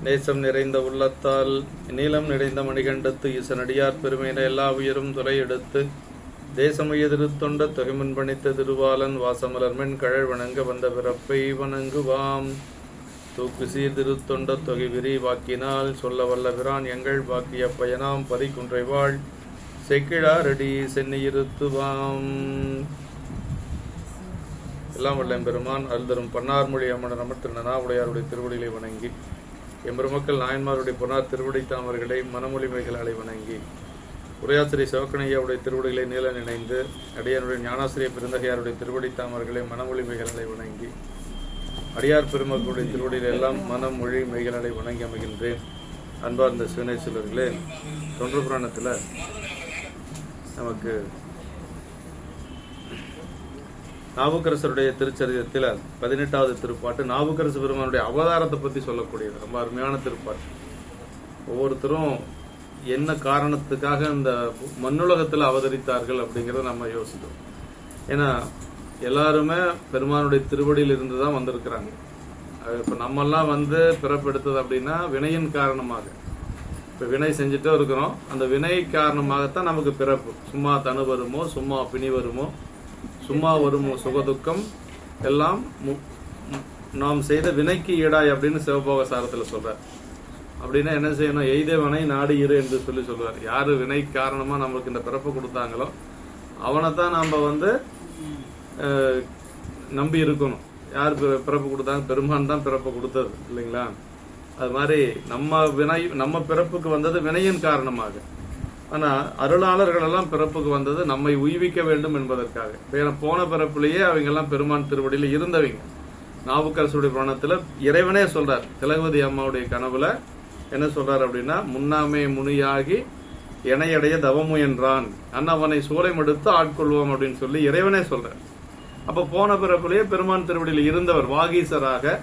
நேசம் நிறைந்த உள்ளத்தால் நீளம் நிறைந்த மணிகண்டத்து ஈசனடியார் பெருமையின எல்லா உயரும் துறை எடுத்து தேசமுய திருத்தொண்ட தொகைமுன் பணித்த திருவாளன் வாசமலர்மென் கழல் வணங்க வந்த பிறப்பை வணங்குவாம். தூக்கு சீர் திருத்தொண்ட தொகை விரி வாக்கினால் சொல்ல வல்ல பிரான் எங்கள் வாக்கிய பயனாம் பதிக்குன்றைவாள் செக்கிழாரடி சென்னியிருத்துவாம். எல்லாம் வல்ல எம்பெருமான் அருள்தரும் பன்னார்மொழி அம்மன் அமர் திருநாவுடையாருடைய திருவடிகளை வணங்கி எம்பெருமக்கள் நாயன்மாருடைய பொன்னார் திருவடி தாமர்களை மனமொழிமைகளாலை வணங்கி உரையாசிரியர் சிவக்கணையாவுடைய திருவடிகளை நீல நினைந்து அடியாருடைய ஞானாசிரியர் பெருந்தகையாருடைய திருவடி தாமர்களை மனமொழிமைகளை வணங்கி அடியார் பெருமக்களுடைய திருவடியில் எல்லாம் மனமொழி மெய்களை வணங்கி அமைகின்றேன். அன்பார்ந்த சிவனேஸ்வரர்களே, தொன்று புராணத்தில் நமக்கு நாவுக்கரசருடைய திருச்சரிதத்தில் 18வது திருப்பாட்டு நாவுக்கரசு பெருமானுடைய அவதாரத்தை பற்றி சொல்லக்கூடியது. ரொம்ப அருமையான திருப்பாட்டு. ஒவ்வொருத்தரும் என்ன காரணத்துக்காக இந்த மண்ணுலகத்தில் அவதரித்தார்கள் அப்படிங்கிறத நம்ம யோசித்தோம். ஏன்னா எல்லாருமே பெருமானுடைய திருவடியில் இருந்து தான் வந்திருக்கிறாங்க. இப்போ நம்மெல்லாம் பிறப்பெடுத்தது அப்படின்னா வினையின் காரணமாக. இப்போ வினை செஞ்சுட்டே இருக்கிறோம். அந்த வினை காரணமாகத்தான் நமக்கு பிறப்பு. சும்மா தனு வருமோ, சும்மா பிணி வருமோ, சும்மா வருமோ சுகதுக்கம் எல்லாம் நாம் செய்த வினைக்கு ஈடாய் அப்படின்னு சிவபோக சாரத்தில் சொல்றார். அப்படின்னா என்ன செய்யணும்? எய்தவனை நாடு இரு என்று சொல்லுவார். யாரு வினை காரணமா நம்மளுக்கு இந்த பிறப்பு கொடுத்தாங்களோ அவனை தான் நாம நம்பி இருக்கணும். யார் பிறப்பு கொடுத்தாங்க? பெருமான் தான் பிறப்பு கொடுத்தது இல்லைங்களா? அது மாதிரி நம்ம பிறப்புக்கு வந்தது வினையின் காரணமாக. ஆனா அருளாளர்கள் எல்லாம் பிறப்புக்கு வந்தது நம்மை உய்விக்க வேண்டும் என்பதற்காக. போன பிறப்புலேயே அவங்க எல்லாம் பெருமான் திருவடியில இருந்தவங்க. நாவுக்கரசுடைய புராணத்துல இறைவனே சொல்றார். திலகவதி அம்மாவுடைய கனவுல என்ன சொல்றாரு அப்படின்னா, முன்னாமே முனியாகி இணையடைய தவமு என்றான் அன்னவனை சூளம் எடுத்து ஆட்கொள்வோம் அப்படின்னு சொல்லி இறைவனே சொல்றார். அப்ப போன பிறப்புலேயே பெருமான் திருவடியில் இருந்தவர் வாகீசராக,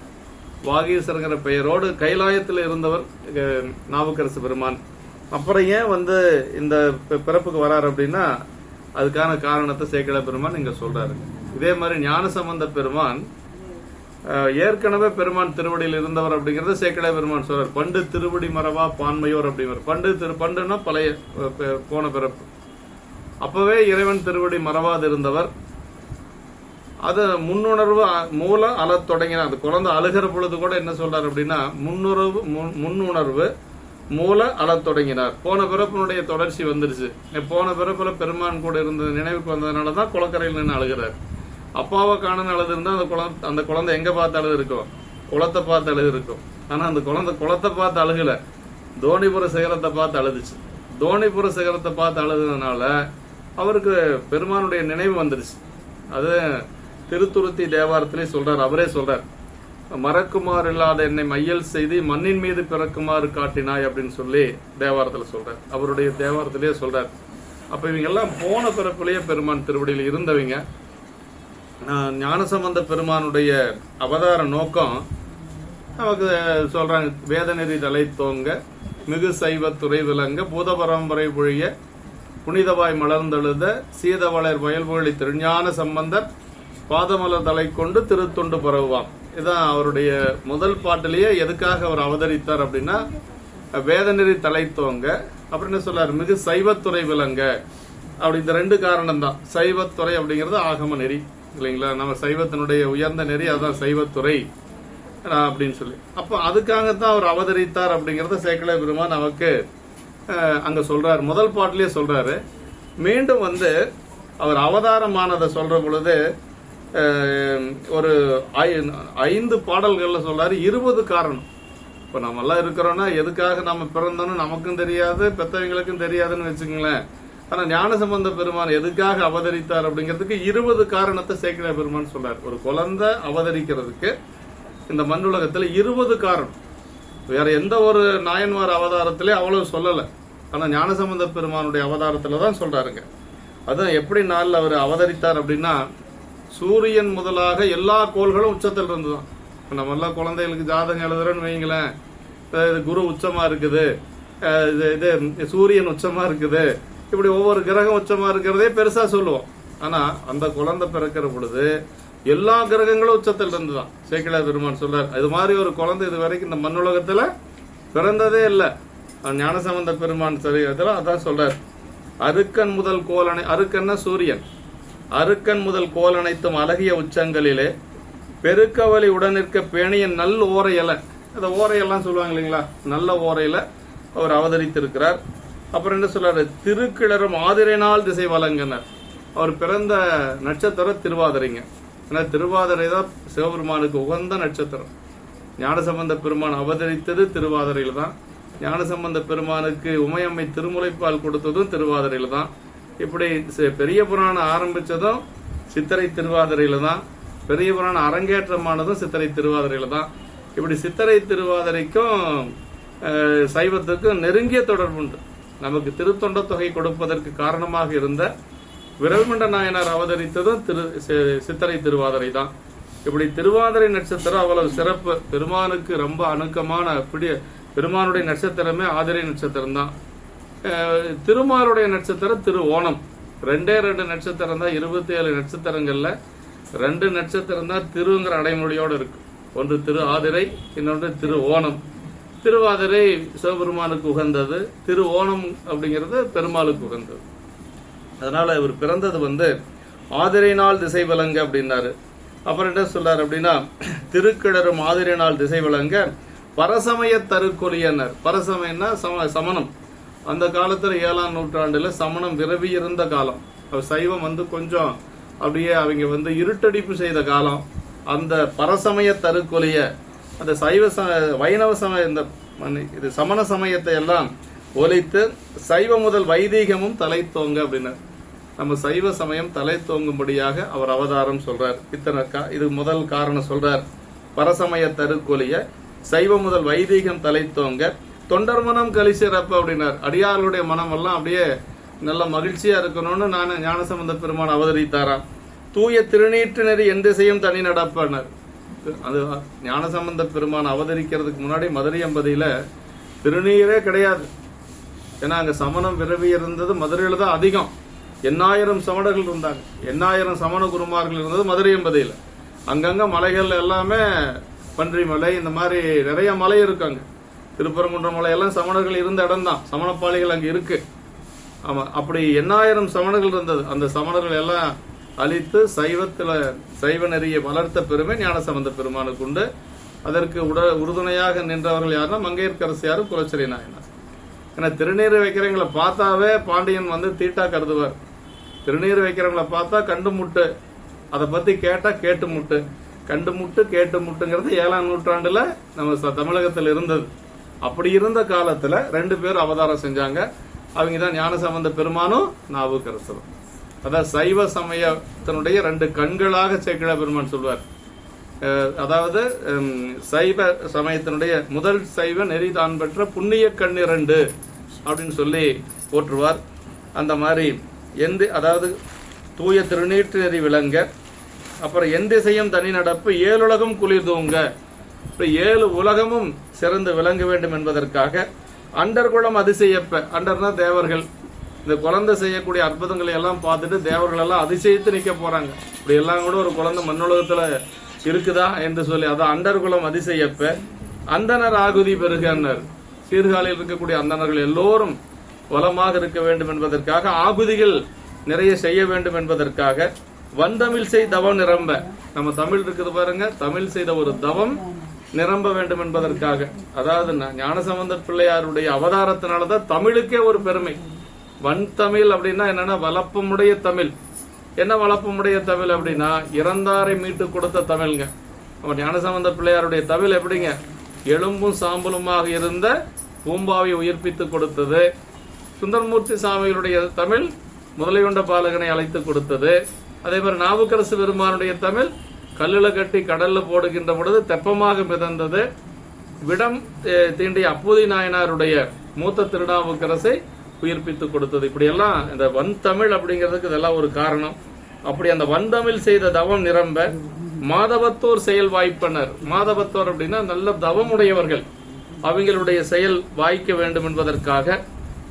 வாகீசர்கிற பெயரோடு கைலாயத்தில் இருந்தவர் நாவுக்கரசு பெருமான். அப்புறம் ஏன் இந்த பிறப்புக்கு வராரு அப்படின்னா அதுக்கான காரணத்தை சேக்கிழ பெருமான் இங்க சொல்றாரு. இதே மாதிரி ஞானசம்பந்த பெருமான் ஏற்கனவே பெருமான் திருவடியில் இருந்தவர் அப்படிங்கறத சேக்கிழ பெருமான் சொல்றார். பண்டு திருவடி மரவா பான்மையோர் அப்படிங்கிற பண்டுன்னா பழைய போன பிறப்பு. அப்பவே இறைவன் திருவடி மறவாது இருந்தவர். அது முன்னுணர்வு மூல அழத் தொடங்கினார். அந்த குழந்தை அழுகிற பொழுது கூட என்ன சொல்றாரு அப்படின்னா, முன்னுணர்வு மூல அழத் தொடங்கினார். போன பிறப்பினுடைய தொடர்ச்சி வந்துருச்சு. போன பிறப்புல பெருமான் கூட இருந்த நினைவுக்கு வந்ததுனாலதான் குளக்கரையில் நின்று அழுகிறார். அப்பாவை காணன்னு அழுது இருந்தா அந்த குழந்தை எங்க பார்த்து அழுது இருக்கும்? குளத்தை பார்த்து அழுது இருக்கும். ஆனா அந்த குழந்தை குளத்தை பார்த்து அழுகல, தோணிபுர சிகரத்தை பார்த்து அழுதுச்சு. தோணிபுர சிகரத்தை பார்த்து அழுதுனால அவருக்கு பெருமானுடைய நினைவு வந்துருச்சு. அது திருத்துருத்தி தேவாரத்திலே சொல்றார். அவரே சொல்றார், மறக்குமாறு இல்லாத என்னை மையல் செய்து மண்ணின் மீது பிறக்குமாறு காட்டினாய் அப்படின்னு சொல்லி தேவாரத்துல சொல்றார். அவருடைய தேவாரத்திலேயே சொல்றார். அப்ப இவங்க எல்லாம் போன பிறப்பிலேயே பெருமான் திருவடியில் இருந்தவங்க. ஞானசம்பந்த பெருமானுடைய அவதார நோக்கம் நமக்கு சொல்றாங்க. வேதநெறி தலை தோங்க மிகு சைவ துறை விளங்க பூத பரம்பரை பொழிய புனிதவாய் மலர்ந்தெழுத சீதவளர் வயல்பொழி திருஞான சம்பந்தர் பாதமலர் தலை கொண்டு திருத்தொண்டு பரவுவாம். இதான் அவருடைய முதல் பாட்டிலேயே எதுக்காக அவர் அவதரித்தார் அப்படின்னா வேதநெறி தலை தோங்க. அப்புறம் என்ன சொல்றாரு? மிகு சைவத்துறை விளங்க. அப்படி இந்த ரெண்டு காரணம் தான். சைவத்துறை அப்படிங்கிறது ஆகம நெறி இல்லைங்களா? நம்ம சைவத்தினுடைய உயர்ந்த நெறி அதுதான் சைவத்துறை அப்படின்னு சொல்லி. அப்ப அதுக்காகத்தான் அவர் அவதரித்தார் அப்படிங்கறத சேக்கிழ பெருமான் நமக்கு அங்க சொல்றாரு. முதல் பாட்டிலேயே சொல்றாரு. மீண்டும் அவர் அவதாரமானதை சொல்ற பொழுது ஒரு 5 பாடல்கள்ல சொல்றாரு 20 காரணம். இப்ப நம்ம எல்லாம் இருக்கிறோம்னா எதுக்காக நம்ம பிறந்தோம்னு நமக்கும் தெரியாது, பெற்றவங்களுக்கும் தெரியாதுன்னு வச்சுக்கோங்களேன். ஆனா ஞானசம்பந்த பெருமான் எதுக்காக அவதரித்தார் அப்படிங்கிறதுக்கு 20 காரணத்தை சேக்கிழ பெருமான் சொல்றார். ஒரு குழந்தை அவதரிக்கிறதுக்கு இந்த மண்ணுலகத்துல 20 காரணம். வேற எந்த ஒரு நாயன்மார் அவதாரத்திலே அவ்வளவு சொல்லல. ஆனா ஞானசம்பந்த பெருமானுடைய அவதாரத்துலதான் சொல்றாருங்க. அதான் எப்படி நாள்ல அவர் அவதரித்தார் அப்படின்னா, சூரியன் முதலாக எல்லா கோள்களும் உச்சத்தில் இருந்துதான். நம்ம எல்லாம் குழந்தைகளுக்கு ஜாதகம் எழுதுறோன்னு வைங்களேன், குரு உச்சமா இருக்குது, இது சூரியன் உச்சமா இருக்குது, இப்படி ஒவ்வொரு கிரகம் உச்சமா இருக்கிறதே பெருசா சொல்லுவோம். ஆனா அந்த குழந்தை பிறக்கிற பொழுது எல்லா கிரகங்களும் உச்சத்தில் இருந்துதான் சேக்கிழார் பெருமான் சொல்றார். இது மாதிரி ஒரு குழந்தை இது வரைக்கும் இந்த மண்ணுலகத்துல பிறந்ததே இல்லை. ஞானசம்பந்த பெருமான் சரி அதெல்லாம் அதான் சொல்றார். அருக்கன் முதல் கோலனை, அருக்கன்னா சூரியன், அருக்கன் முதல் கோல் அனைத்தும் அழகிய உச்சங்களிலே பெருக்கவலி உடனிருக்க பேணிய நல் ஓரை இலை, அந்த ஓரையெல்லாம் சொல்லுவாங்க இல்லைங்களா, நல்ல ஓரையில அவர் அவதரித்திருக்கிறார். அப்புறம் என்ன சொல்றாரு, திருக்கிளரும் ஆதிரைநாள் திசை வழங்கினர். அவர் பிறந்த நட்சத்திரம் திருவாதிரைங்க. ஏன்னா திருவாதிரை தான் சிவபெருமானுக்கு உகந்த நட்சத்திரம். ஞானசம்பந்த பெருமான் அவதரித்தது திருவாதிரையில தான். ஞானசம்பந்த பெருமானுக்கு உமையம்மை திருமுலைப்பால் கொடுத்ததும் திருவாதிரையில தான். இப்படி பெரிய புராணம் ஆரம்பிச்சதும் சித்திரை திருவாதிரையில தான். பெரிய புராணம் அரங்கேற்றமானதும் சித்திரை திருவாதிரையில தான். இப்படி சித்திரை திருவாதிரைக்கும் சைவத்துக்கும் நெருங்கிய தொடர்பு உண்டு. நமக்கு திருத்தொண்ட தொகை கொடுப்பதற்கு காரணமாக இருந்த விரல்மண்ட நாயனார் அவதரித்ததும் சித்திரை திருவாதிரை தான். இப்படி திருவாதிரை நட்சத்திரம் அவ்வளவு சிறப்பு. பெருமானுக்கு ரொம்ப அணுக்கமான பெருமானுடைய நட்சத்திரமே ஆதிரை நட்சத்திரம் தான். திருமாலுடைய நட்சத்திரம் திரு ஓணம். 2 நட்சத்திரம் தான். 27 நட்சத்திரங்கள்ல 2 நட்சத்திரம் தான் திருங்கிற அடைமொழியோடு இருக்கு. ஒன்று திரு ஆதிரை, இன்னொன்று திரு ஓணம். திருவாதிரை சிவபெருமானுக்கு உகந்தது, திரு ஓணம் அப்படிங்கிறது பெருமாளுக்கு உகந்தது. அதனால இவர் பிறந்தது ஆதிரை நாள் திசை விளங்க அப்படின்னாரு. அப்புறம் என்ன சொல்றாரு அப்படின்னா, திருக்கிளரும் ஆதிரை நாள் திசை விளங்க பரசமய தருக்கொலியனர். பரசமயம்னா சமணம். அந்த காலத்துல 7ஆம் நூற்றாண்டுல சமணம் விரவி இருந்த காலம். சைவம் கொஞ்சம் அப்படியே அவங்க இருட்டடிப்பு செய்த காலம். அந்த பரசமய தருக்கொலிய, அந்த சைவ வைணவ சமய, இது சமண சமயத்தை எல்லாம் ஒலித்து சைவ முதல் வைதீகமும் தலை தோங்க அப்படின்னார். நம்ம சைவ சமயம் தலை தோங்கும்படியாக அவர் அவதாரம் சொல்றார். இது முதல் காரணம் சொல்றார். பரசமய தருக்கொலிய சைவ முதல் வைதீகம் தலை தோங்க தொண்டர் மனம் கலிசிறப்பு அப்படின்னார். அடியார்களுடைய மனம் எல்லாம் அப்படியே நல்ல மகிழ்ச்சியா இருக்கணும்னு ஞானசம்பந்த பெருமான் அவதரித்தாராம். தூய திருநீற்று நெறி எந்த செய்யும் தனி நடப்பனர். அது ஞானசம்பந்த பெருமான் அவதரிக்கிறதுக்கு முன்னாடி மதுரை அம்பதியில திருநீரே கிடையாது. ஏன்னா அங்க சமணம் விரவி இருந்தது மதுரையில தான் அதிகம். 8000 சமணர்கள் இருந்தாங்க. 8000 சமண குருமார்கள் இருந்தது மதுரை அம்பதியில. அங்கங்க மலைகள் எல்லாமே பன்றி மலை, இந்த மாதிரி நிறைய மலை இருக்காங்க. திருப்பரங்குன்ற மலை எல்லாம் சமணர்கள் இருந்த இடம் தான். சமணப்பாளிகள் அங்க இருக்கு. ஆமா, அப்படி 8000 சமணர்கள் இருந்தது. அந்த சமணர்கள் எல்லாம் அழித்து சைவ நெறியை வளர்த்த பெருமை ஞானசம்பந்த பெருமானுக்கு உண்டு. அதற்கு உறுதுணையாக நின்றவர்கள் யாருன்னா மங்கையர்க்கரசியாரும் குலச்சிறை நாயனார். ஏன்னா திருநீர் வைக்கிறவங்களை பார்த்தாவே பாண்டியன் தீட்டா கருதுவார். திருநீர் வைக்கிறவங்களை பார்த்தா கண்டு முட்டு, அதை பத்தி கேட்டா கேட்டு முட்டு. கண்டு முட்டு கேட்டு முட்டுங்கிறது 7ஆம் நூற்றாண்டுல நம்ம தமிழகத்தில் இருந்தது. அப்படி இருந்த காலத்துல 2 பேர் அவதாரம் செஞ்சாங்க. அவங்க தான் ஞானசம்பந்த பெருமானும் நாவுக்கரசரும். அதாவது சைவ சமயத்தினுடைய 2 கண்களாக சேக்கிழ பெருமான் சொல்வார். அதாவது சைவ சமயத்தினுடைய முதல் சைவ நெறி தான் பெற்ற புண்ணிய கண் 2 அப்படின்னு சொல்லி போற்றுவார். அந்த மாதிரி அதாவது தூய திருநீற்று நெறி விளங்க, அப்புறம் எந்த செய்யும் தனி நடப்பு 7 உலகம் குளிர் தூங்க, 7 உலகமும் சிறந்து விளங்க வேண்டும் என்பதற்காக அண்டர்குளம் அதிசயப்ப, அண்டர்னா தேவர்கள், இந்த குழந்தை செய்யக்கூடிய அற்புதங்களை எல்லாம் பார்த்துட்டு தேவர்கள் எல்லாம் அதிசயித்து நிக்க போறாங்க. இப்படி எல்லாம் கூட ஒரு குழந்தை மண்ணுலகத்துல இருக்குதா என்று சொல்லி, அதான் அண்டர்குளம் அதிசயப்ப அந்தனர் ஆகுதி பெருகன்னர். சீர்காழியில் இருக்கக்கூடிய அந்தனர்கள் எல்லோரும் வளமாக இருக்க வேண்டும் என்பதற்காக, ஆகுதிகள் நிறைய செய்ய வேண்டும் என்பதற்காக, வந்தமிழ் செய் தவம் நிரம்ப, நம்ம தமிழ் இருக்குது பாருங்க, தமிழ் செய்த ஒரு தவம் நிரம்ப வேண்டும் என்பதற்காக. அதாவது ஞானசம்பந்த பிள்ளையாருடைய அவதாரத்தினாலதான் தமிழுக்கே ஒரு பெருமை. வன் தமிழ் அப்படின்னா என்னன்னா வளப்பமுடைய தமிழ். என்ன வளப்பமுடைய தமிழ் அப்படின்னா இறந்தாரை மீட்டு கொடுத்த தமிழ்ங்க. ஞானசம்பந்த பிள்ளையாருடைய தமிழ் எப்படிங்க, எலும்பும் சாம்பலுமாக இருந்த பூம்பாவை உயிர்ப்பித்து கொடுத்தது. சுந்தரமூர்த்தி சாமிகளுடைய தமிழ் முதலையுண்ட பாலகனை அழைத்து கொடுத்தது. அதே மாதிரி நாவுக்கரசு பெருமானுடைய தமிழ் கல்லுல கட்டி கடல்ல போடுகின்ற பொழுது தெப்பமாக மிதந்தது. விடம் தீண்டிய அப்பூதி நாயனாருடைய மூத்த திருநாவுக்கரசை உயிர்ப்பித்து கொடுத்தது. இப்படி எல்லாம் இந்த வன் தமிழ் அப்படிங்கிறதுக்கு இதெல்லாம் ஒரு காரணம். அப்படி அந்த வன் தமிழ் செய்த தவம் நிரம்ப மாதவத்தோர் செயல் வாய்ப்பனர். மாதவத்தோர் அப்படின்னா நல்ல தவம் உடையவர்கள், அவங்களுடைய செயல் வாய்க்க வேண்டும் என்பதற்காக.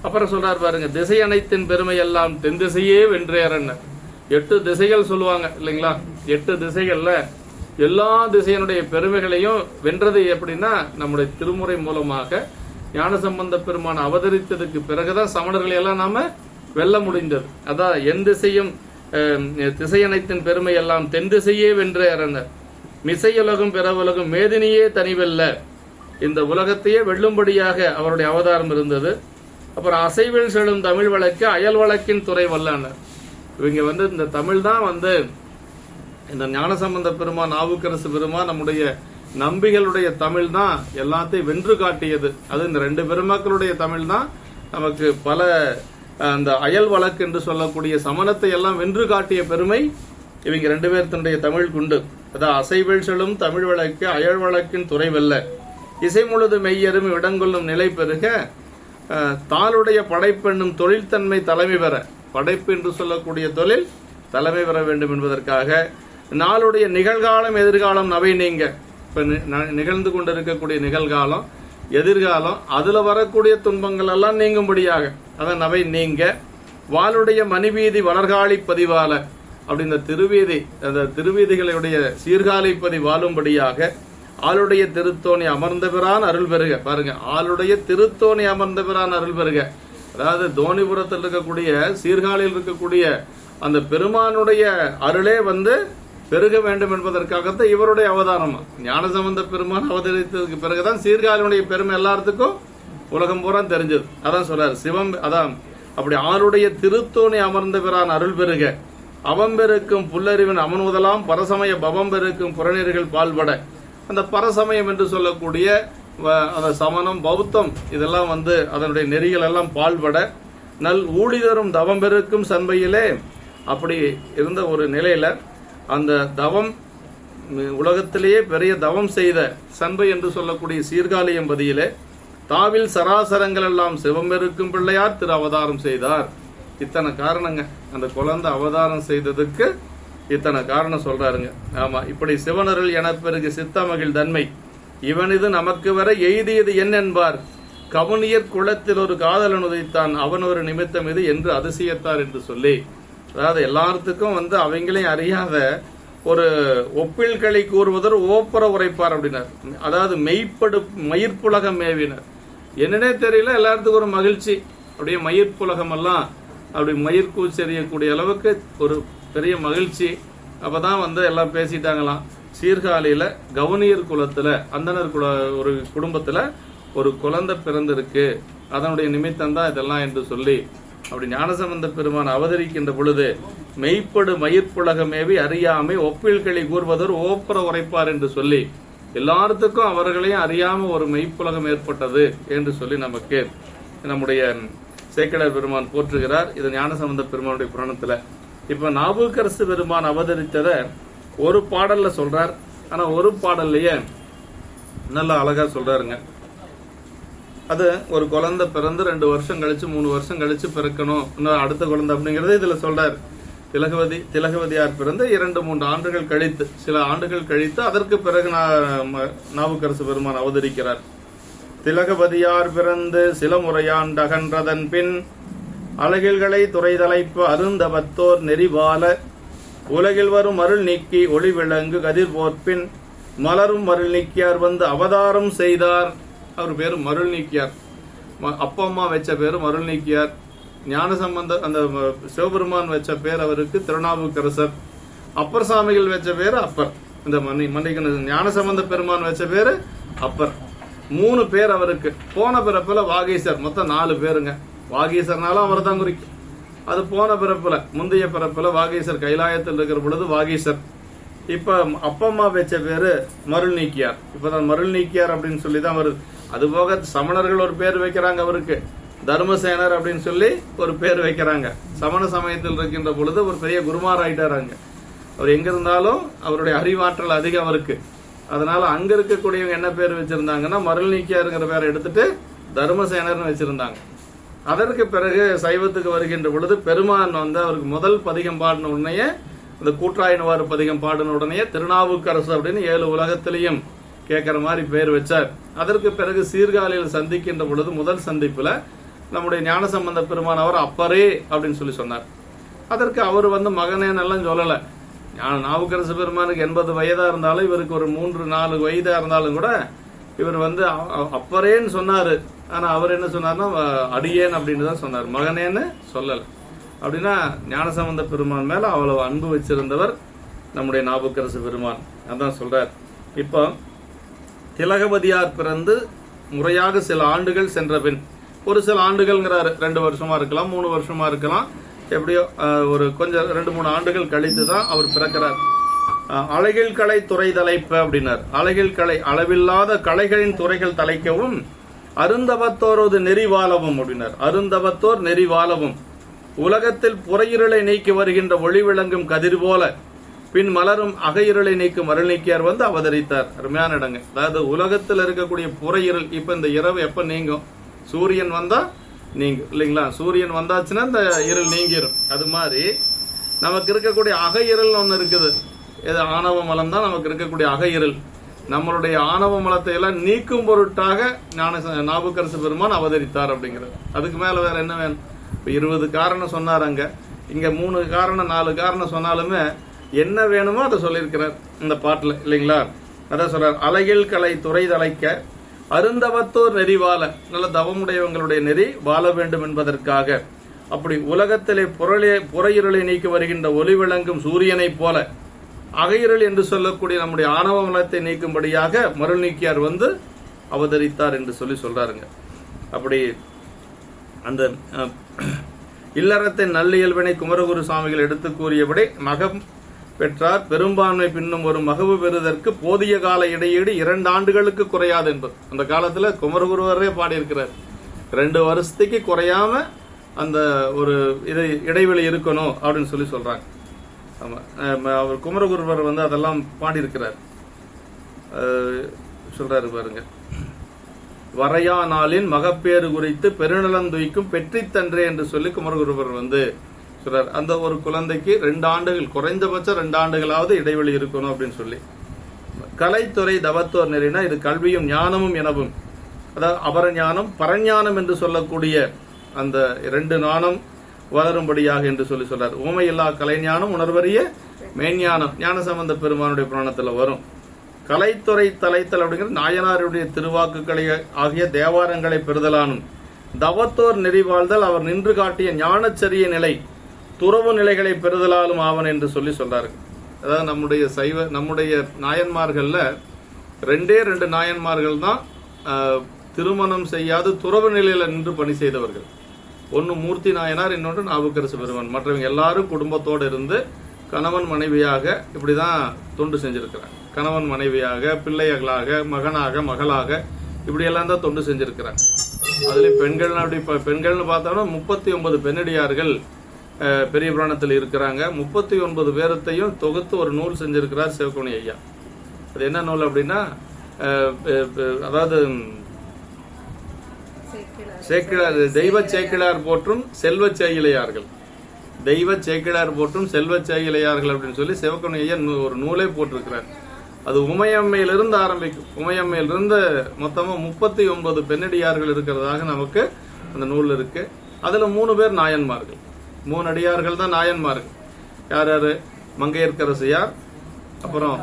அப்புறம் சொல்றாரு பாருங்க, திசை அனைத்தின் பெருமை எல்லாம் தென் திசையே வென்றேறன்னு. 8 திசைகள் சொல்லுவாங்க இல்லைங்களா. 8 திசைகள்ல எல்லா திசையினுடைய பெருமைகளையும் வென்றது எப்படின்னா நம்முடைய திருமுறை மூலமாக ஞானசம்பந்த பெருமான் அவதரித்ததுக்கு பிறகுதான் சமணர்களை எல்லாம் நாம வெல்ல முடிந்தது. அதான் என் திசையும் திசையனைத்தின் பெருமை எல்லாம் தென் திசையே வென்று இறந்தார். மிசையுலகும் பிறவுலகும் மேதினியே தனிவெல்ல, இந்த உலகத்தையே வெல்லும்படியாக அவருடைய அவதாரம் இருந்தது. அப்புறம் அசைவில் செல்லும் தமிழ் வழக்கு அயல் வழக்கின் துறை வல்லானார். இவங்க இந்த தமிழ் தான் இந்த ஞானசம்பந்த பெருமான் நாவுக்கரசு பெருமான் நம்முடைய நம்பிகளுடைய தமிழ் தான் எல்லாத்தையும் வென்று காட்டியது. அது இந்த ரெண்டு பெருமக்களுடைய தமிழ் தான் நமக்கு பல அந்த அயல் வழக்கு என்று சொல்லக்கூடிய சமணத்தை எல்லாம் வென்று காட்டிய பெருமை இவங்க ரெண்டு பேர்த்தனுடைய தமிழ் குண்டு. அதான் அசைவில் செல்லும் தமிழ் வழக்கு அயல் வழக்கின் துறை வெல்ல, இசை முழுது மெய்யரும் இடங்கொள்ளும் நிலை பெருக, தாளுடைய படைப்பெண்ணும் தொழில்தன்மை தலைமை பெற, படைப்பு என்று சொல்லக்கூடிய தொழில் தலைமை பெற வேண்டும் என்பதற்காக நாளுடைய நிகழ்காலம் எதிர்காலம் நவை நீங்க, இப்ப நிகழ்ந்து கொண்டிருக்கக்கூடிய நிகழ்காலம் எதிர்காலம் அதுல வரக்கூடிய துன்பங்கள் எல்லாம் நீங்கும்படியாக, அதான் நவை நீங்க, வாளுடைய மணிவீதி வளர்காலி பதிவால, அப்படி இந்த திருவீதி அந்த திருவீதிகளுடைய சீர்காழிப்பதி வாழும்படியாக ஆளுடைய திருத்தோணி அமர்ந்த பிரான் அருள் பெருக. பாருங்க, ஆளுடைய திருத்தோணி அமர்ந்த பிரான் அருள் பெருக. அதாவது தோணிபுரத்தில் இருக்கக்கூடிய சீர்காழியில் இருக்கக்கூடிய அந்த பெருமானுடைய அருளே பெருக வேண்டும் என்பதற்காகத்தான் இவருடைய அவதாரமா. ஞானசம்பந்த பெருமான் அவதரித்ததுக்கு பிறகுதான் சீர்காழியுடைய பெருமை எல்லாத்துக்கும் உலகம் பூரா தெரிஞ்சது. அதான் சொல்றாரு சிவம். அதான் அப்படி ஆளுடைய திருத்தோணி அமர்ந்த பிரான் அருள் பெருக, அவம்பெருக்கும் புல்லறிவின் அமன் முதலாம் பரசமய பவம் பெருக்கும் புறநீர்கள் பால்பட. அந்த பரசமயம் என்று சொல்லக்கூடிய அந்த சமணம் பௌத்தம் இதெல்லாம் அதனுடைய நெறிகள் எல்லாம் பால்பட, நல் ஊழி தரும் தவம் பெருக்கும் சண்பையிலே அப்படி இருந்த ஒரு நிலையில அந்த தவம் உலகத்திலேயே பெரிய தவம் செய்த சண்பை என்று சொல்லக்கூடிய சீர்காழியம்பதியிலே தாவில் சராசரங்கள் எல்லாம் சிவம் பெருக்கும் பிள்ளையார் திரு அவதாரம் செய்தார். இத்தனை காரணங்க அந்த குழந்தை அவதாரம் செய்ததுக்கு இத்தனை காரணம் சொல்றாருங்க. ஆமா, இப்படி சிவனருள் என பெருகு சித்தமகிழ் தன்மை இவனிது நமக்கு வர எய்தியது என்னென்பார், கவனியர் குளத்தில் ஒரு காதலன் உதைத்தான் அவன் ஒரு நிமித்தம் இது என்று அதிசயத்தார் என்று சொல்லி, அதாவது எல்லாத்துக்கும் அவங்களையும் அறியாத ஒரு ஒப்பில்களை கூறுவதற்கு ஓப்பர உரைப்பார் அப்படின்னார். அதாவது மயிர்ப்புலகம் மேவினர், என்னன்னே தெரியல, எல்லாத்துக்கும் ஒரு மகிழ்ச்சி, அப்படியே மயிர்ப்புலகம் எல்லாம் அப்படி மயிர்கூச்செறியக்கூடிய அளவுக்கு ஒரு பெரிய மகிழ்ச்சி. அப்பதான் எல்லாம் பேசிட்டாங்களாம். சீர்காழியில கவனியர் குலத்துல அந்தனர் ஒரு குடும்பத்துல ஒரு குழந்தை பிறந்திருக்கு, அதனுடைய நிமித்தம் தான் இதெல்லாம் என்று சொல்லி அப்படி ஞானசம்பந்த பெருமான் அவதரிக்கின்ற பொழுது மெய்ப்படு மயிர்ப்புலகமேவி அறியாமை ஒப்பில்களை கூறுவதோர் ஓப்பர உரைப்பார் என்று சொல்லி எல்லாத்துக்கும் அவர்களையும் அறியாம ஒரு மெய்ப்புலகம் ஏற்பட்டது என்று சொல்லி நமக்கு நம்முடைய சேக்கடார் பெருமான் போற்றுகிறார். இது ஞானசம்பந்த பெருமானுடைய புராணத்துல. இப்ப நாவுக்கரசு பெருமான் அவதரித்தத ஒரு பாடல்ல சொல்றார். ஆனா ஒரு பாடல்லையே நல்லா அழகா சொல்றாருங்க. அது ஒரு குழந்தை பிறந்து 2 வருஷம் கழிச்சு 3 வருஷம் கழிச்சு பிறக்கணும், இன்னும் அடுத்த குழந்தை அப்படிங்கறது இதுல சொல்றாரு. திலகவதியார் பிறந்து 2-3 ஆண்டுகள் கழித்து, சில ஆண்டுகள் கழித்து அதற்கு பிறகு நாவுக்கரசு பெருமான் அவதரிக்கிறார். திலகவதியார் பிறந்து சில முறையாண்டு அகன்றதன் பின் அழகில்களை துறைதலைப்பு அருந்தவத்தோர் நெறிவால உலகில் வரும் அருள் நீக்கி ஒளி விளங்கு கதிர் போற்பின் மலரும் அருள் நீக்கியார் அவதாரம் செய்தார். அவர் பேரு மருள் நீக்கியார். அப்பா அம்மா வச்ச பேரு மருள் நீக்கியார். ஞானசம்பந்த அந்த சிவபெருமான் வச்ச பேர் அவருக்கு திருநாவுக்கரசர். அப்பர் சாமிகள் வச்ச பேரு அப்பர். இந்த மன்னிக்கணும், ஞானசம்பந்த பெருமான் வச்ச பேரு அப்பர். 3 பேர் அவருக்கு. போன பிறப்புல வாகீசர். மொத்தம் 4 பேருங்க. வாகீசர்னாலும் அவர் தான் குறிக்கும். அது போன பிறப்புல, முந்தைய பிறப்புல வாகீசர் கைலாயத்தில் இருக்கிற பொழுது வாகீசர். இப்ப அப்பா அம்மா வச்ச பேரு மருள் நீக்கியார். இப்பதான் மருள் நீக்கியார் அப்படின்னு சொல்லிதான் வருது. அதுபோக சமணர்கள் ஒரு பேர் வைக்கிறாங்க அவருக்கு, தர்மசேனர் அப்படின்னு சொல்லி ஒரு பேர் வைக்கிறாங்க. சமண சமயத்தில் இருக்கின்ற பொழுது ஒரு பெரிய குருமார் ஆயிட்டாராங்க. அவர் எங்க இருந்தாலும் அவருடைய அறிவாற்றல் அதிகம் அவருக்கு. அதனால அங்க இருக்கக்கூடியவங்க என்ன பேர் வச்சிருந்தாங்கன்னா மருள் நீக்கியாருங்கிற பேரை எடுத்துட்டு தர்மசேனர்னு வச்சிருந்தாங்க. அதற்கு பிறகு சைவத்துக்கு வருகின்ற பொழுது பெருமான் அவருக்கு முதல் பதிகம் பாடின உடனேயே, இந்த கூற்றாயினவாறு பதிகம் பாடின உடனே திருநாவுக்கரசு அப்படின்னு 7 உலகத்திலையும் கேட்கிற மாதிரி பேர் வச்சார். அதற்கு பிறகு சீர்காழியில் சந்திக்கின்ற பொழுது முதல் சந்திப்புல நம்முடைய ஞானசம்பந்த பெருமான் அவர் அப்பரே அப்படின்னு சொல்லி சொன்னார். அதற்கு அவர் மகனே நல்லா சொல்லல. நாவுக்கரசு பெருமானுக்கு 80 வயதா இருந்தாலும் இவருக்கு ஒரு 3-4 வயதா இருந்தாலும் கூட இவர் வந்து அப்பறேன்னு சொன்னாரு. ஆனா அவர் என்ன சொன்னார்னா அடியேன் அப்படின்னு தான் சொன்னார், மகனேன்னு சொல்லல. அப்படின்னா ஞானசம்பந்த பெருமான் மேல அவ்வளவு அன்பு வச்சிருந்தவர் நம்முடைய நாவுக்கரசு பெருமான். அதான் சொல்றார். இப்போ திலகவதியார் பிறந்து முறையாக சில ஆண்டுகள் சென்ற பின், ஒரு சில ஆண்டுகள்ங்கிறாரு, 2 வருஷமா இருக்கலாம், 3 வருஷமா இருக்கலாம், எப்படியோ ஒரு கொஞ்சம் 2-3 ஆண்டுகள் கழித்து தான் அவர் பிறக்கிறார். அழகில் கலை துறை தலைப்ப அப்படின்னார். அழகில் கலை, அளவில்லாத கலைகளின் துறைகள் தலைக்கவும், அருந்தவத்தோரது நெறி வாழவும் அப்படின்னார். அருந்தவத்தோர் நெறி வாழவும், உலகத்தில் புறையிருளை நீக்கி வருகின்ற ஒளி விளங்கும் கதிர் போல பின் மலரும் அகையிருளை நீக்கும் அருள் நீக்கியார் வந்து அவதரித்தார். அருமையான இடங்க. அதாவது உலகத்தில் இருக்கக்கூடிய புறையிருள், இப்ப இந்த இரவு எப்ப நீங்கும்? சூரியன் வந்தா நீங்கும் இல்லைங்களா? சூரியன் வந்தாச்சுன்னா இந்த இருள் நீங்கிரும். அது மாதிரி நமக்கு இருக்கக்கூடிய அகையிருள் ஒண்ணு இருக்குது. இது ஆணவ மலம் தான் நமக்கு இருக்கக்கூடிய அகையிருள். நம்மளுடைய ஆணவ மலத்தை எல்லாம் நீக்கும் பொருட்டாக நாவுக்கரசு பெருமான் அவதரித்தார் அப்படிங்கிறது. அதுக்கு மேல வேற என்ன வேணும்? 20 காரணம் சொன்னார் அங்க. இங்க 3 காரணம் 4 காரணம் சொன்னாலுமே என்ன வேணுமோ அதை சொல்லியிருக்கிறார் இந்த பாட்டுல இல்லைங்களா? அதான் சொல்றார், அழகில் கலை துறை தலைக்க அருந்தவத்தோர் நெறி வாழ, நல்ல தவமுடையவங்களுடைய நெறி வாழ வேண்டும் என்பதற்காக. அப்படி உலகத்திலே புறையிருளை நீக்கி வருகின்ற ஒளி விளங்கும் சூரியனை போல அகையிருள் என்று சொல்லக்கூடிய நம்முடைய ஆணவ மலத்தை நீக்கும்படியாக மருள் நீக்கியார் வந்து அவதரித்தார் என்று சொல்றாருங்க. அப்படி அந்த இல்லறத்தின் நல்லியல்வினை குமரகுரு சுவாமிகள் எடுத்து கூறியபடி மகம் பெற்றார் பெரும்பான்மை பின்னும் ஒரு மகவு பெறுவதற்கு போதிய கால இடையீடு 2 ஆண்டுகளுக்கு குறையாது என்பது அந்த காலத்துல குமரகுருவரே பாடியிருக்கிறார். 2 வருஷத்துக்கு குறையாம அந்த ஒரு இடைவெளி இருக்கணும் அப்படின்னு சொல்றாங்க. ஆமா, அவர் குமரகுருவர் வந்து அதெல்லாம் பாடியிருக்கிறார். சொல்றாரு பாருங்க, வரையா நாளின் மகப்பேறு குறித்து பெருநலந்துய்க்கும் பெற்றித்தன்றே என்று சொல்லி குமரகுருவர் வந்து சொல்றார். அந்த ஒரு குழந்தைக்கு 2 ஆண்டுகள், குறைந்தபட்சம் 2 ஆண்டுகளாவது இடைவெளி இருக்கணும் அப்படின்னு சொல்லி. கலைத்துறை தவத்தோர் நெறினா இது கல்வியும் ஞானமும் எனவும், அதாவது அபரஞானம் பரஞானம் என்று சொல்லக்கூடிய அந்த 2 ஞானம் வளரும்படியாக என்று சொல்றார். ஊமையில்லா கலைஞானம் உணர்வறிய மெய்ஞானம் ஞானசம்பந்த பெருமானுடைய புராணத்துல வரும். கலைத்துறை தலைத்தல் அப்படிங்கிறது நாயனாருடைய திருவாக்குகளை ஆகிய தேவாரங்களை பெறுதலானும், தவத்தோர் நெறி வாழ்தல் அவர் நின்று காட்டிய ஞானச்சரிய நிலை துறவு நிலைகளை பெறுதலாலும் ஆவன் என்று சொல்றாரு. அதாவது நம்முடைய நாயன்மார்கள்ல 2 நாயன்மார்கள் தான் திருமணம் செய்யாது துறவு நிலையில நின்று பணி செய்தவர்கள். ஒன்னு மூர்த்தி நாயனார், இன்னொன்று நாவுக்கரசு பெருமான். மற்றவங்க எல்லாரும் குடும்பத்தோடு இருந்து கணவன் மனைவியாக இப்படிதான் தொண்டு செஞ்சிருக்கிறாங்க. கணவன் மனைவியாக, பிள்ளைகளாக, மகனாக, மகளாக இப்படியெல்லாம் தான் தொண்டு செஞ்சிருக்கிறாங்க. அதுல பெண்கள் அப்படி பெண்கள்னு பார்த்தோம்னா 39 பெண்ணடியார்கள் பெரிய புராணத்தில் இருக்கிறாங்க. 39 பேரத்தையும் தொகுத்து ஒரு நூல் செஞ்சிருக்கிறார் சிவகோணி ஐயா. அது என்ன நூல் அப்படின்னா, அதாவது சேக்கிழார், தெய்வ சேக்கிழார் போற்றும் செல்வ சேயிலையார்கள், தெய்வ சேக்கிழார் போற்றும் செல்வ சேயிலையார்கள் அப்படின்னு சொல்லி சிவகோணி ஐயா ஒரு நூலே போட்டிருக்கிறார். அது உமையம்மையிலிருந்து ஆரம்பிக்கும். உமையம்மையிலிருந்து மொத்தமா 39 பெண்ணடியார்கள் இருக்கிறதாக நமக்கு அந்த நூல் இருக்கு. அதுல 3 பேர் நாயன்மார்கள், 3 அடியார்கள் தான் நாயன்மார்கள். யார் யாரு? மங்கையர்க்கரசியார், அப்புறம்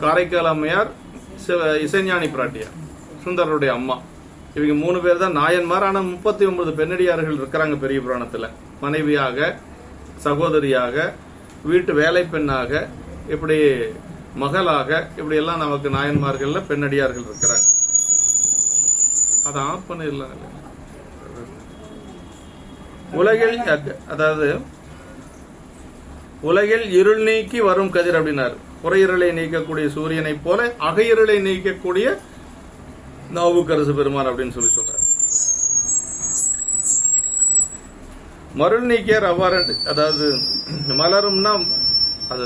காரைக்கால் அம்மையார், இசைஞானி பிராட்டியார், சுந்தரருடைய அம்மா. இவங்க 3 பேர் தான் நாயன்மார். ஆனா 39 பெண்ணடியார்கள் இருக்கிறாங்க பெரிய புராணத்துல. மனைவியாக, சகோதரியாக, வீட்டு வேலை பெண்ணாக, இப்படி மகளாக, இப்படி எல்லாம் நமக்கு நாயன்மார்கள்ல பெண்ணடியார்கள் இருக்கிறாங்க. அது ஆஃப் பண்ணிடலாம். உலகில், அதாவது உலகில் இருள் நீக்கி வரும் கதிர் அப்படின்னாரு. புறையிருளை நீக்கக்கூடிய சூரியனை போல அகையிருளை நீக்கக்கூடிய நாவுக்கரசு பெருமான் அப்படின்னு சொல்றாரு. மருள் நீக்கியார் அவ்வாறு, அதாவது மலரும்னா அது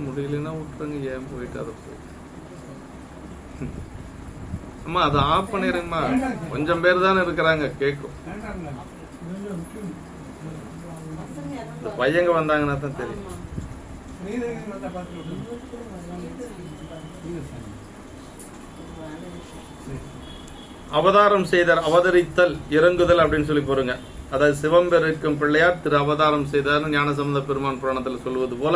முடியலன்னா விட்டுருங்க, ஏன் போயிட்டு அதை போய் அம்மா அதை ஆஃப் பண்ணிடுங்கம்மா. கொஞ்சம் பேர் தானே இருக்கிறாங்க, கேட்கும். பையங்க வந்தாங்கன்னா தான் தெரியும். அவதாரம் செய்தார், அவதரித்தல், இறங்குதல் அப்படின்னு சொல்லி போறங்க. அதாவது சிவம்பெருக்கும் பிள்ளையார் திரு அவதாரம் செய்தார் ஞானசம்பந்த பெருமான் புராணத்தில் சொல்வது போல,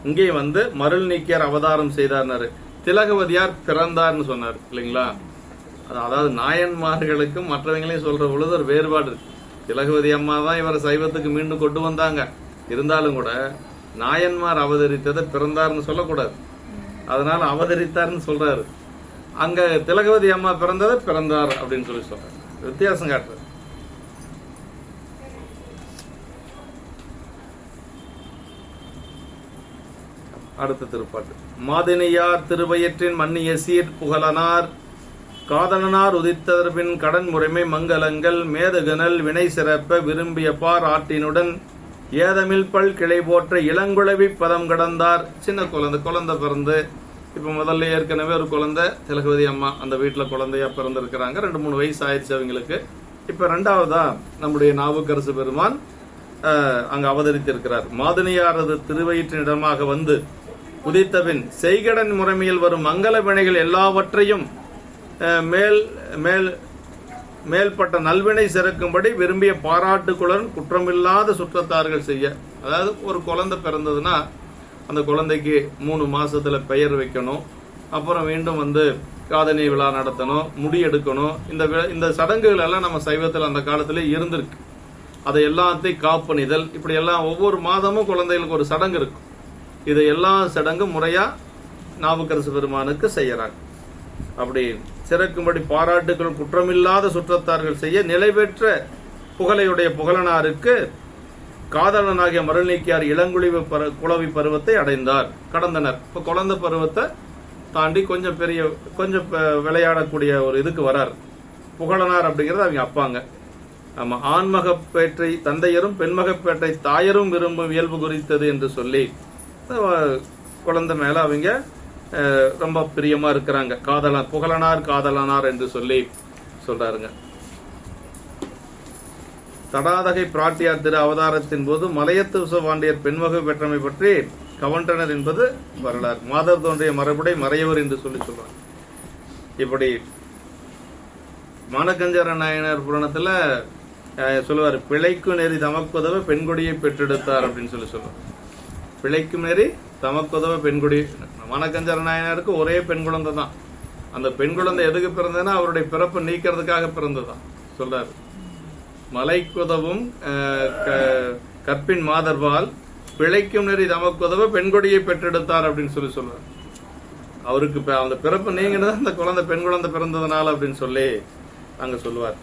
இங்கே வந்து மருள் நீக்கியார் அவதாரம் செய்தார்னாரு. திலகவதியார் பிறந்தார்னு சொன்னார் இல்லைங்களா. அதாவது நாயன்மார்களுக்கும் மற்றவங்களையும் சொல்ற பொழுது ஒரு வேறுபாடு இருக்கு. திலகவதி அம்மா தான் இவரை சைவத்துக்கு மீண்டும் கொண்டு வந்தாங்க. இருந்தாலும் கூட நாயன்மார் அவதரித்ததை பிறந்தார்னு சொல்லக்கூடாது. அதனால அவதரித்தார்னு சொல்றாரு. அங்க திலகவதி அம்மா பிறந்ததை பிறந்தார் அப்படின்னு சொல்லி சொல்றாரு. வித்தியாசம் காட்டுறது. அடுத்த திருப்பாட்டு. மாதினியார் திருவயிற்றின் மன்னிய சீர் புகழனார் காதலனார் உதித்ததற்பின் கடன் முறைமை மங்கலங்கள் மேதகனல் வினை சிறப்ப விரும்பிய பார் ஆட்டினுடன் ஏதமில் பல் கிளை போற்ற இளங்குழவி பதம் கடந்தார். சின்ன குழந்தை பிறந்து இப்ப முதல்ல ஏற்கனவே ஒரு குழந்தை திலகவதி அம்மா அந்த வீட்டுல குழந்தையா பிறந்திருக்கிறாங்க. 2-3 வயசு ஆயிடுச்சு அவங்களுக்கு. இப்ப 2வதா நம்முடைய நாவுக்கரசு பெருமான் அங்க அவதரித்திருக்கிறார். மாதினியாரது திருவயிற்றினிடமாக வந்து உதித்தபின் செய்கடன் முறைமையில் வரும் மங்கள வினைகள் எல்லாவற்றையும் மேல்பட்ட நல்வினை சிறக்கும்படி விரும்பிய பாராட்டுக்குடன் குற்றமில்லாத சுற்றத்தார்கள் செய்ய. அதாவது ஒரு குழந்தை பிறந்ததுன்னா அந்த குழந்தைக்கு 3 மாசத்துல பெயர் வைக்கணும். அப்புறம் மீண்டும் காதணி விழா நடத்தணும், முடி எடுக்கணும். இந்த சடங்குகள் எல்லாம் நம்ம சைவத்தில் அந்த காலத்திலே இருந்திருக்கு. அதை எல்லாத்தையும் காப்பணிதல், இப்படி எல்லாம் ஒவ்வொரு மாதமும் குழந்தைகளுக்கு ஒரு சடங்கு இருக்கும். இதை எல்லா சடங்கு முறையா நாவுக்கரசு பெருமானுக்கு செய்யறாங்க. அப்படி சிறக்கும்படி பாராட்டுகள் குற்றமில்லாத சுற்றத்தார்கள் செய்ய நிலை பெற்ற புகழையுடைய புகழனாருக்கு காதலனாகிய மருள் நீக்கியார் இளங்குழிவு குளவி பருவத்தை அடைந்தார், கடந்தனர். இப்ப குழந்தை பருவத்தை தாண்டி கொஞ்சம் விளையாடக்கூடிய ஒரு இதுக்கு வரார். புகழனார் அப்படிங்கிறது அவங்க அப்பாங்க. ஆமா, ஆண்மகப்பேற்றை தந்தையரும் பெண்மகப்பேற்றை தாயரும் விரும்பும் இயல்பு குறித்தது என்று சொல்லி குழந்தை மேல அவங்க ரொம்ப பிரியமா இருக்கிறாங்க. புகழனார் காதலனார் என்று சொல்லி சொல்றாருங்க. தடாதகை பிராட்டியார் திரு அவதாரத்தின் போது மலையத்து உசவாண்டியர் பெண்மக பெற்றமை பற்றி கவண்டனர் என்பது வரலாறு. மாதர் தோன்றிய மரபுடை மறையவர் என்று சொல்லி சொல்றாங்க. இப்படி மானக்கஞ்சர நாயனார் புராணத்துல சொல்லுவார், பிழைக்கும் நெறி தமக்குதவ பெண்கொடியை பெற்றெடுத்தார் அப்படின்னு சொல்லி சொல்லுவார். பிழைக்கும் நெறி தமக்குதவ பெண்குடி. மானக்கஞ்சர நாயனாருக்கு ஒரே பெண் குழந்தை தான். அந்த பெண் குழந்தை எதுக்கு பிறந்ததுன்னா அவருடைய பிறப்பு நீக்கிறதுக்காக பிறந்ததுதான் சொல்றாரு. மலைக்குதவும் கற்பின் மாதர்பால் பிழைக்கும் நெறி தமக்குதவ பெண்கொடியை பெற்றெடுத்தார் அப்படின்னு சொல்லி சொல்றாரு. அவருக்கு அந்த பிறப்பு நீங்கினது அந்த குழந்தை பெண் குழந்தை பிறந்ததுனால அப்படின்னு சொல்லி அங்க சொல்லுவார்.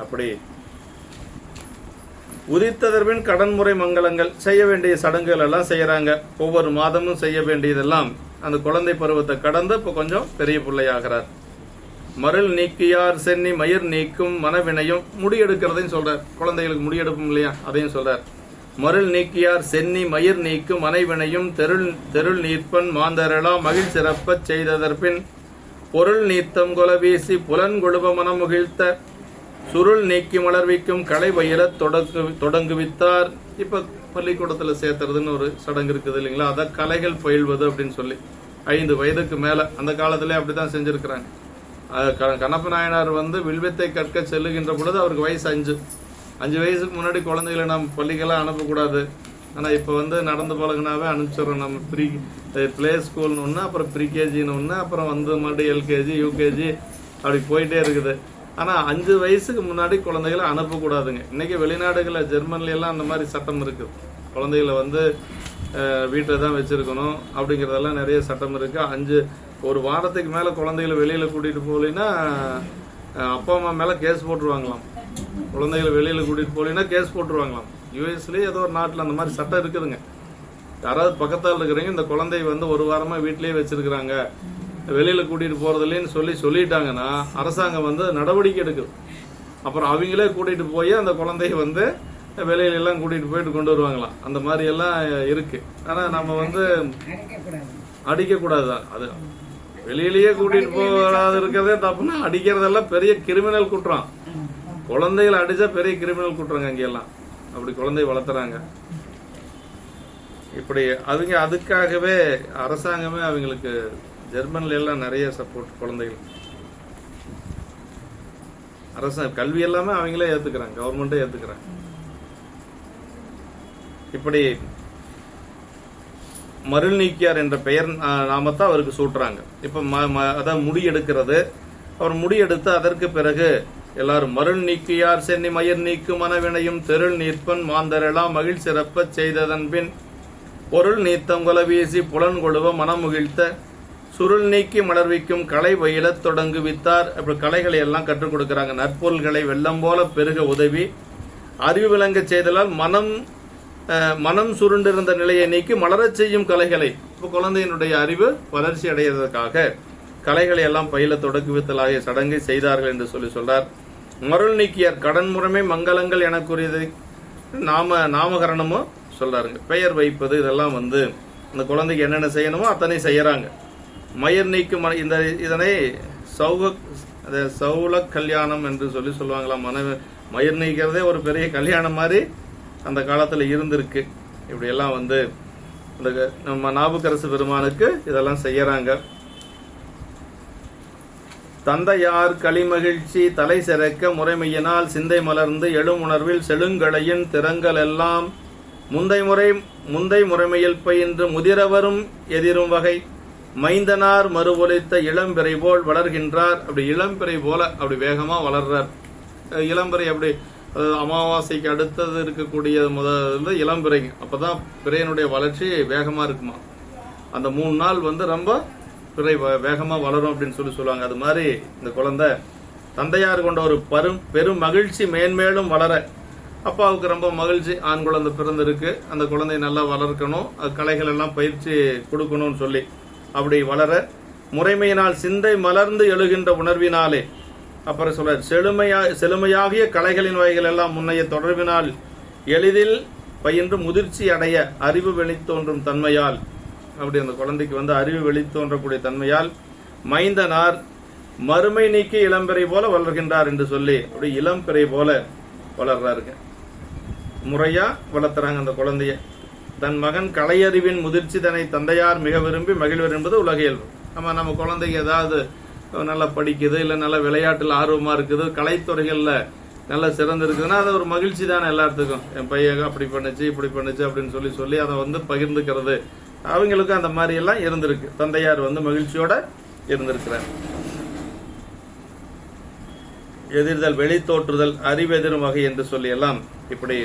அப்படி உதித்ததற்பின் கடன்முறை மங்களங்கள் செய்ய வேண்டிய சடங்குகள் எல்லாம் செய்யறாங்க. ஒவ்வொரு மாதமும் செய்ய வேண்டியதெல்லாம் அந்த குழந்தை பருவத்தை கடந்து இப்ப கொஞ்சம் பெரிய பிள்ளையாகிறார். மருள் நீக்கியார் சென்னி மயிர் நீக்கும் மனவினையும் முடி எடுக்கிறதையும் சொல்றார். குழந்தைகளுக்கு முடி எடுப்பும் இல்லையா, அதையும் சொல்றார். மருள் நீக்கியார் சென்னி மயிர் நீக்கும் மனைவினையும் தெருள் நீர்ப்பன் மாந்தரளா மகிழ் சிறப்ப செய்ததற்பின் பொருள் நீத்தம் கொல வீசி புலன் கொழுப மனமுகிழ்த்த சுருள் நீக்கி மலர்விக்கும் களை வயிற தொடங்குவித்தார். இப்ப பள்ளிக்கூடத்துல சேர்த்துறதுன்னு ஒரு சடங்கு இருக்குது இல்லைங்களா, அத கலைகள் பயில்வது அப்படின்னு சொல்லி 5 வயதுக்கு மேல அந்த காலத்திலே அப்படித்தான் செஞ்சிருக்கிறாங்க. கண்ணப்ப நாயனார் வில்வித்தை கற்க செல்லுகின்ற பொழுது அவருக்கு வயசு 5 வயசுக்கு முன்னாடி குழந்தைகளை நம்ம பள்ளிக்கெல்லாம் அனுப்பக்கூடாது. ஆனா இப்ப நடந்து பழகினாவே அனுப்பிச்சிடறோம். நம்ம பிளே ஸ்கூல்னு ஒண்ணு, அப்புறம் ப்ரீகேஜின்னு ஒண்ணு, அப்புறம் மறுபடியும் எல்கேஜி யூகேஜி அப்படி போயிட்டே இருக்குது. ஆனா 5 வயசுக்கு முன்னாடி குழந்தைகளை அனுப்பக்கூடாதுங்க. இன்னைக்கு வெளிநாடுகள்ல ஜெர்மன்ல எல்லாம் அந்த மாதிரி சட்டம் இருக்குது. குழந்தைகளை வீட்டுல தான் வச்சிருக்கணும் அப்படிங்கறதெல்லாம் நிறைய சட்டம் இருக்கு. ஒரு வாரத்துக்கு மேல குழந்தைகளை வெளியில கூட்டிட்டு போகலைன்னா அப்பா அம்மா மேல கேஸ் போட்டுருவாங்களாம். குழந்தைகளை வெளியில கூட்டிட்டு போகலைன்னா கேஸ் போட்டுருவாங்களாம். யூஎஸ்லயே ஏதோ ஒரு நாட்டுல அந்த மாதிரி சட்டம் இருக்குதுங்க. யாராவது பக்கத்தால் இருக்கிறவங்க இந்த குழந்தை 1 வாரமா வீட்லயே வச்சிருக்கிறாங்க, வெளியில கூட்டிட்டு போறதில்லைன்னு சொல்லிட்டாங்கன்னா அரசாங்கம் நடவடிக்கை எடுக்குது. அப்புறம் அவங்களே கூட்டிட்டு போய் அந்த குழந்தைய வெளியில எல்லாம் கூட்டிட்டு போயிட்டு கொண்டு வருவாங்களாம். அந்த மாதிரி எல்லாம் இருக்கு. ஆனா நம்ம அடிக்க கூடாதுதான். அது வெளியிலேயே கூட்டிட்டு போகாத இருக்கிறதே தப்புன்னா அடிக்கிறதெல்லாம் பெரிய கிரிமினல் குற்றம். குழந்தைகளை அடிச்சா பெரிய கிரிமினல் குற்றங்க. அங்கெல்லாம் அப்படி குழந்தை வளர்த்துறாங்க. இப்படி அவங்க அதுக்காகவே அரசாங்கமே அவங்களுக்கு ஜெர்மன்ல எல்லாம் நிறைய சப்போர்ட். குழந்தைகள் அரசாங்க கல்வி எல்லாமே அவங்களே ஏத்துக்கிறாங்க, கவர்மெண்டே ஏத்துக்கிறாங்க. இப்படி மருள் நீக்கியார் என்ற பெயர் நாமத்தை அவருக்கு சூட்டுறாங்க. இப்ப அதான் முடி எடுக்கிறது. அவர் முடி எடுத்து அதற்கு பிறகு எல்லாரும் மருள் நீக்கியார் சென்னி மயிர் நீக்கு மனவினையும் தெருள் நீர்ப்பன் மாந்தரெல்லாம் மகிழ் சிறப்ப செய்ததன் பின் பொருள் நீத்தம் கொல வீசி புலன் கொழுவ மனமுகிழ்த்த சுருள் நீக்கி மலர்விக்கும் கலை வயிலத் தொடங்குவித்தார். அப்படி கலைகளை எல்லாம் கற்றுக் கொடுக்கிறாங்க. நற்பொருள்களை வெள்ளம் போல பெருக உதவி அறிவு விளங்க செய்தலால் மனம் சுருண்டிருந்த நிலையை நீக்கி மலரச் செய்யும் கலைகளை, இப்போ குழந்தையினுடைய அறிவு வளர்ச்சி அடைவதற்காக கலைகளை எல்லாம் பயில தொடக்குவித்தலாகிய சடங்கை செய்தார்கள் என்று சொல்றார். மருள் நீக்கியார் கடன் முறைமை மங்களங்கள் எனக்குரியது நாமகரணமும் சொல்றாருங்க. பெயர் வைப்பது இதெல்லாம் அந்த குழந்தைக்கு என்னென்ன செய்யணுமோ அத்தனை செய்யறாங்க. மயிர் நீக்கும் இதனை சௌல கல்யாணம் என்று சொல்லுவாங்களாம். மயிர் நீக்கிறதே ஒரு பெரிய கல்யாணம் மாதிரி அந்த காலத்துல இருந்திருக்கு. இப்படி எல்லாம் நம்ம நாவுக்கரசு பெருமானுக்கு இதெல்லாம் செய்யறாங்க. தந்தையார் களிமகிழ்ச்சி தலை சிறக்க முறைமையினால் சிந்தை மலர்ந்து எழும் உணர்வில் செழுங்களையின் திறங்கள் எல்லாம் முந்தை முறைமையில் பயின்று முதிரவரும் எதிரும் வகை மைந்தனார் மறுபொலித்த இளம்பிறை போல் வளர்கின்றார். அப்படி இளம்பிறை போல அப்படி வேகமா வளர்றார். இளம்பிறை அப்படி அமாவாசைக்கு அடுத்தது இருக்கக்கூடிய முதல்ல இளம்பிறைங்க. அப்பதான் பிறையனுடைய வளர்ச்சி வேகமா இருக்குமா. அந்த 3 நாள் ரொம்ப பிறை வேகமா வளரும் அப்படின்னு சொல்லுவாங்க. அது மாதிரி இந்த குழந்தை தந்தையார் கொண்ட ஒரு பெரும் மகிழ்ச்சி மேன்மேலும் வளர, அப்பாவுக்கு ரொம்ப மகிழ்ச்சி. ஆண் குழந்தை பிறந்திருக்கு, அந்த குழந்தைய நல்லா வளர்க்கணும், கலைகள் எல்லாம் பயிற்சி கொடுக்கணும்னு சொல்லி அப்படி வளர முறைமையினால் சிந்தை மலர்ந்து எழுகின்ற உணர்வினாலே, அப்புறம் சொல்ற செழுமையாகிய கலைகளின் வகைகள் எல்லாம் முன்னைய தொடர்பினால் எளிதில் பயின்று முதிர்ச்சி அடைய அறிவு வெளித்தோன்றும் தன்மையால், அப்படி அந்த குழந்தைக்கு அறிவு வெளித்தோன்றக்கூடிய தன்மையால் மைந்தனார் மறுமை நீக்கி இளம்பிறை போல வளர்கின்றார் என்று சொல்லி அப்படி இளம்பிறை போல வளர்றாருங்க. முறையா வளர்த்துறாங்க அந்த குழந்தைய. தன் மகன் கலையறிவின் முதிர்ச்சி தன்னை தந்தையார் மிக விரும்பி மகிழ்வர் என்பது உலக இயல்பு. நம்ம குழந்தைக்கு ஏதாவது நல்லா படிக்குது, இல்ல நல்ல விளையாட்டுல ஆர்வமா இருக்குது, கலைத்துறைகள்ல நல்லா சிறந்து இருக்குதுன்னா அது ஒரு மகிழ்ச்சி தானே எல்லாத்துக்கும். என் பையன் அப்படி பண்ணுச்சு இப்படி பண்ணுச்சு அப்படின்னு சொல்லி அதை பகிர்ந்துக்கிறது. அவங்களுக்கும் அந்த மாதிரி எல்லாம் இருந்திருக்கு. தந்தையார் மகிழ்ச்சியோட இருந்திருக்கிறார். எதிர்தல் வெளித்தோற்றுதல் அறிவெதிரும் வகை என்று சொல்லி எல்லாம் இப்படி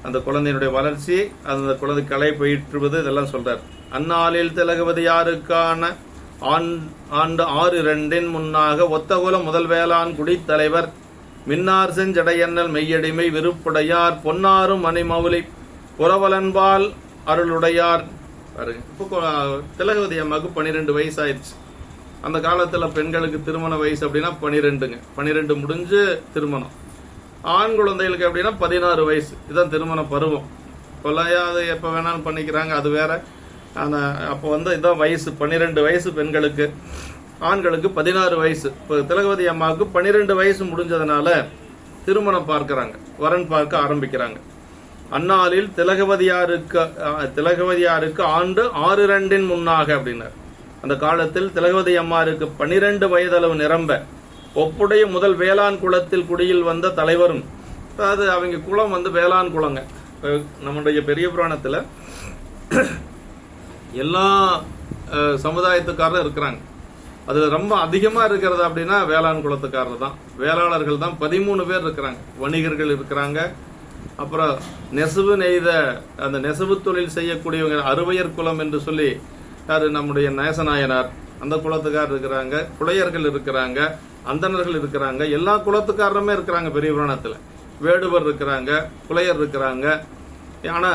அந்த குழந்தையினுடைய வளர்ச்சி, அந்த குழந்தை கலை பயிற்றுவது இதெல்லாம் சொல்றார். அந்நாளில் திலகவதி யாருக்கான ஆண்டு 6-2 முன்னாக ஒத்தகுல முதல் வேளாண் குடித்தலைவர் மின்னார் செஞ்சடையன்னல் மெய்யடிமை விருப்புடையார் பொன்னாரும் மணிமௌலி புறவலன்பால் அருளுடையார். இப்போ திலகவதி அம்மாவுக்கு 12 வயசு ஆயிடுச்சு. அந்த காலத்துல பெண்களுக்கு திருமண வயசு அப்படின்னா 12ங்க. 12 முடிஞ்சு திருமணம். ஆண் குழந்தைகளுக்கு அப்படின்னா 16 வயசு. இதுதான் திருமண பருவம். இப்பெல்லாம் அது எப்ப வேணாலும் பண்ணிக்கிறாங்க, அது வேற. அப்போ இதான் வயசு 12 வயசு பெண்களுக்கு, ஆண்களுக்கு 16 வயசு. இப்போ திலகவதி அம்மாவுக்கு 12 வயசு முடிஞ்சதுனால திருமணம் பார்க்கிறாங்க, வரன் பார்க்க ஆரம்பிக்கிறாங்க. அந்நாளில் திலகவதியாருக்கு ஆண்டு 6-2 முன்னாக அப்படின்னார். அந்த காலத்தில் திலகவதி அம்மாருக்கு 12 வயதளவு நிரம்ப ஒப்புடைய முதல் வேளாண் குலத்தில் குடியில் வந்த தலைவரும், அதாவது அவங்க குலம் வேளாண் குலங்க. நம்முடைய பெரிய புராணத்துல எல்லா சமுதாயத்துக்காரரும் இருக்கிறாங்க. அது ரொம்ப அதிகமா இருக்கிறது அப்படின்னா வேளாண் குலத்துக்காரர் தான். வேளாளர்கள் தான் 13 பேர் இருக்கிறாங்க. வணிகர்கள் இருக்கிறாங்க. அப்புறம் நெசவு நெய்த அந்த நெசவு தொழில் செய்யக்கூடியவங்க அறுவையர் குலம் என்று சொல்லி யாரு நம்முடைய நேசநாயனார், அந்த குலத்துக்காரர் இருக்கிறாங்க. புலையர்கள் இருக்கிறாங்க, அந்தணர்கள் இருக்கிறாங்க. எல்லா குலத்துக்காரருமே இருக்கிறாங்க பெரிய புராணத்துல. வேடுவர் இருக்கிறாங்க, புலையர் இருக்கிறாங்க. ஆனா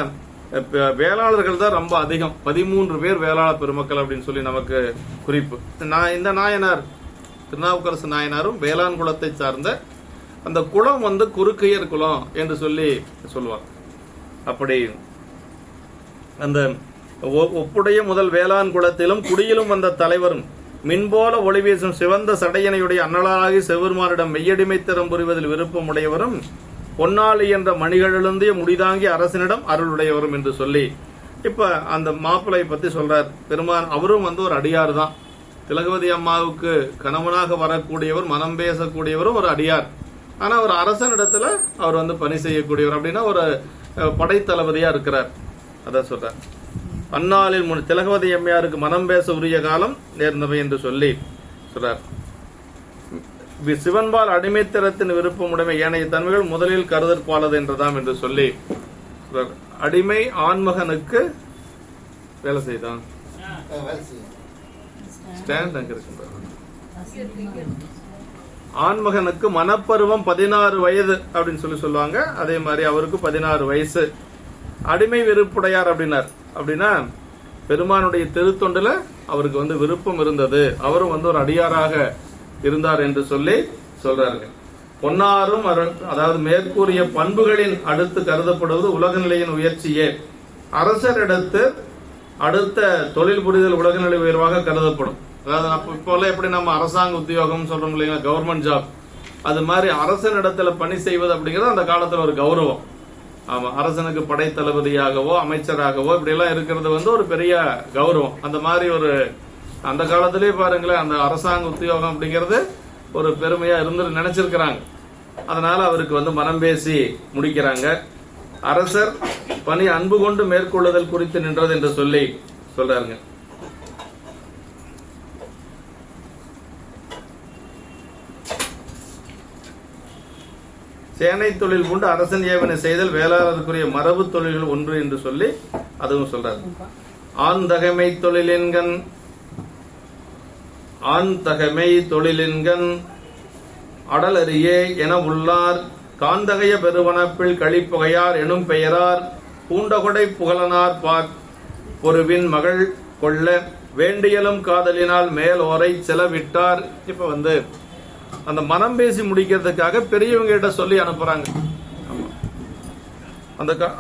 வேளாளர்கள் தான் ரொம்ப அதிகம். 13 பேர் வேளாள பெருமக்கள் அப்படின்னு சொல்லி நமக்கு குறிப்பு. இந்த நாயனார் திருநாவுக்கரசு நாயனாரும் வேளாண் குலத்தை சார்ந்த அந்த குலம் குறுக்கையர் குலம் என்று சொல்லி சொல்லுவாங்க. அப்படி அந்த ஒப்புடைய முதல் வேளாண் குலத்திலும் குடியிலும் வந்த தலைவரும் மின்போல ஒளி வீசும் சிவந்த சடையனையுடைய அன்னலாகி செவ்வருமானிடம் மெய்யடிமை திறம் புரிவதில் விருப்பம் உடையவரும் பொன்னாளி என்ற மணிகளெழுந்திய முடிதாங்கி அரசனிடம் அருளுடையவரும் என்று சொல்லி இப்ப அந்த மாப்பிளை பத்தி சொல்றார் பெருமான். அவரும் ஒரு அடியார் தான். திலகவதி அம்மாவுக்கு கணவனாக வரக்கூடியவர், மனம் பேசக்கூடியவரும் ஒரு அடியார். ஆனா ஒரு அரசனிடத்துல அவர் பணி செய்யக்கூடியவர் அப்படின்னா ஒரு படைத்தளபதியா இருக்கிறார். அதான் சொல்றார். அந்நாளில் திலகவதி எம்மையாருக்கு மனம் பேச உரிய காலம் நேர்ந்தவை என்று சொல்லி சொல்றார். சிவன்பால் அடிமைத்தரத்தின் விருப்பம் உடைமை ஏனைய தன்மைகள் முதலில் கருதற்பாலது என்றதாம் என்று சொல்லி அடிமை ஆண்மகனுக்கு வேலை செய்தான். ஆண்மகனுக்கு மனப்பருவம் 16 வயது அப்படின்னு சொல்லுவாங்க. அதே மாதிரி அவருக்கு 16 வயசு. அடிமை விருப்புடையார் அப்படின்னா பெருமானுடைய திருத்தொண்டுல அவருக்கு விருப்பம் இருந்தது. அவரும் ஒரு அடியாராக இருந்தார் என்று சொல்லி சொல்றார்கள். பொன்னாரும் அதாவது மேற்கூறிய பண்புகளின் அடுத்து கருதப்படுவது உலக நிலையின் உயர்ச்சியே. அரசரிடத்து அடுத்த தொழில் புரிதல் உலகநிலை உயர்வாக கருதப்படும். அதாவது இப்போ எப்படி நம்ம அரசாங்க உத்தியோகம் சொல்றோம் இல்லைங்களா, கவர்மெண்ட் ஜாப், அது மாதிரி அரசனிடத்துல பணி செய்வது அப்படிங்கிறது அந்த காலத்துல ஒரு கௌரவம். ஆமா, அரசனுக்கு படை தளபதியாகவோ அமைச்சராகவோ இப்படி எல்லாம் இருக்கிறது ஒரு பெரிய கௌரவம். அந்த மாதிரி அந்த காலத்திலேயே பாருங்களேன், அந்த அரசாங்க உத்தியோகம் அப்படிங்கிறது ஒரு பெருமையா இருந்து நினைச்சிருக்கிறாங்க. அதனால அவருக்கு மனம் பேசி முடிக்கிறாங்க. அரசர் பணி அன்பு கொண்டு மேற்கொள்ளுதல் குறித்து நின்றது என்று சொல்லி சொல்றாருங்க. சேனை தொழில் கொண்டு அரசன் ஏவனை செய்தல் வேளாளருக்குரிய மரபு தொழில்கள் ஒன்று என்று சொல்லி அதுவும் சொல்றாரு. ஆண்தகைமை தொழிலின்கண் அடலறியே என உள்ளார் காந்தகைய பெருவனப்பில் கழிப்புகையார் எனும் பெயரார் பூண்டகொடை புகழனார் பொருவின் மகள் கொள்ள வேண்டியலும் காதலினால் மேலோரை செலவிட்டார். இப்ப அந்த மனம் பேசி முடிக்கிறதுக்காக பெரியவங்க கிட்ட சொல்லி அனுப்புறாங்க.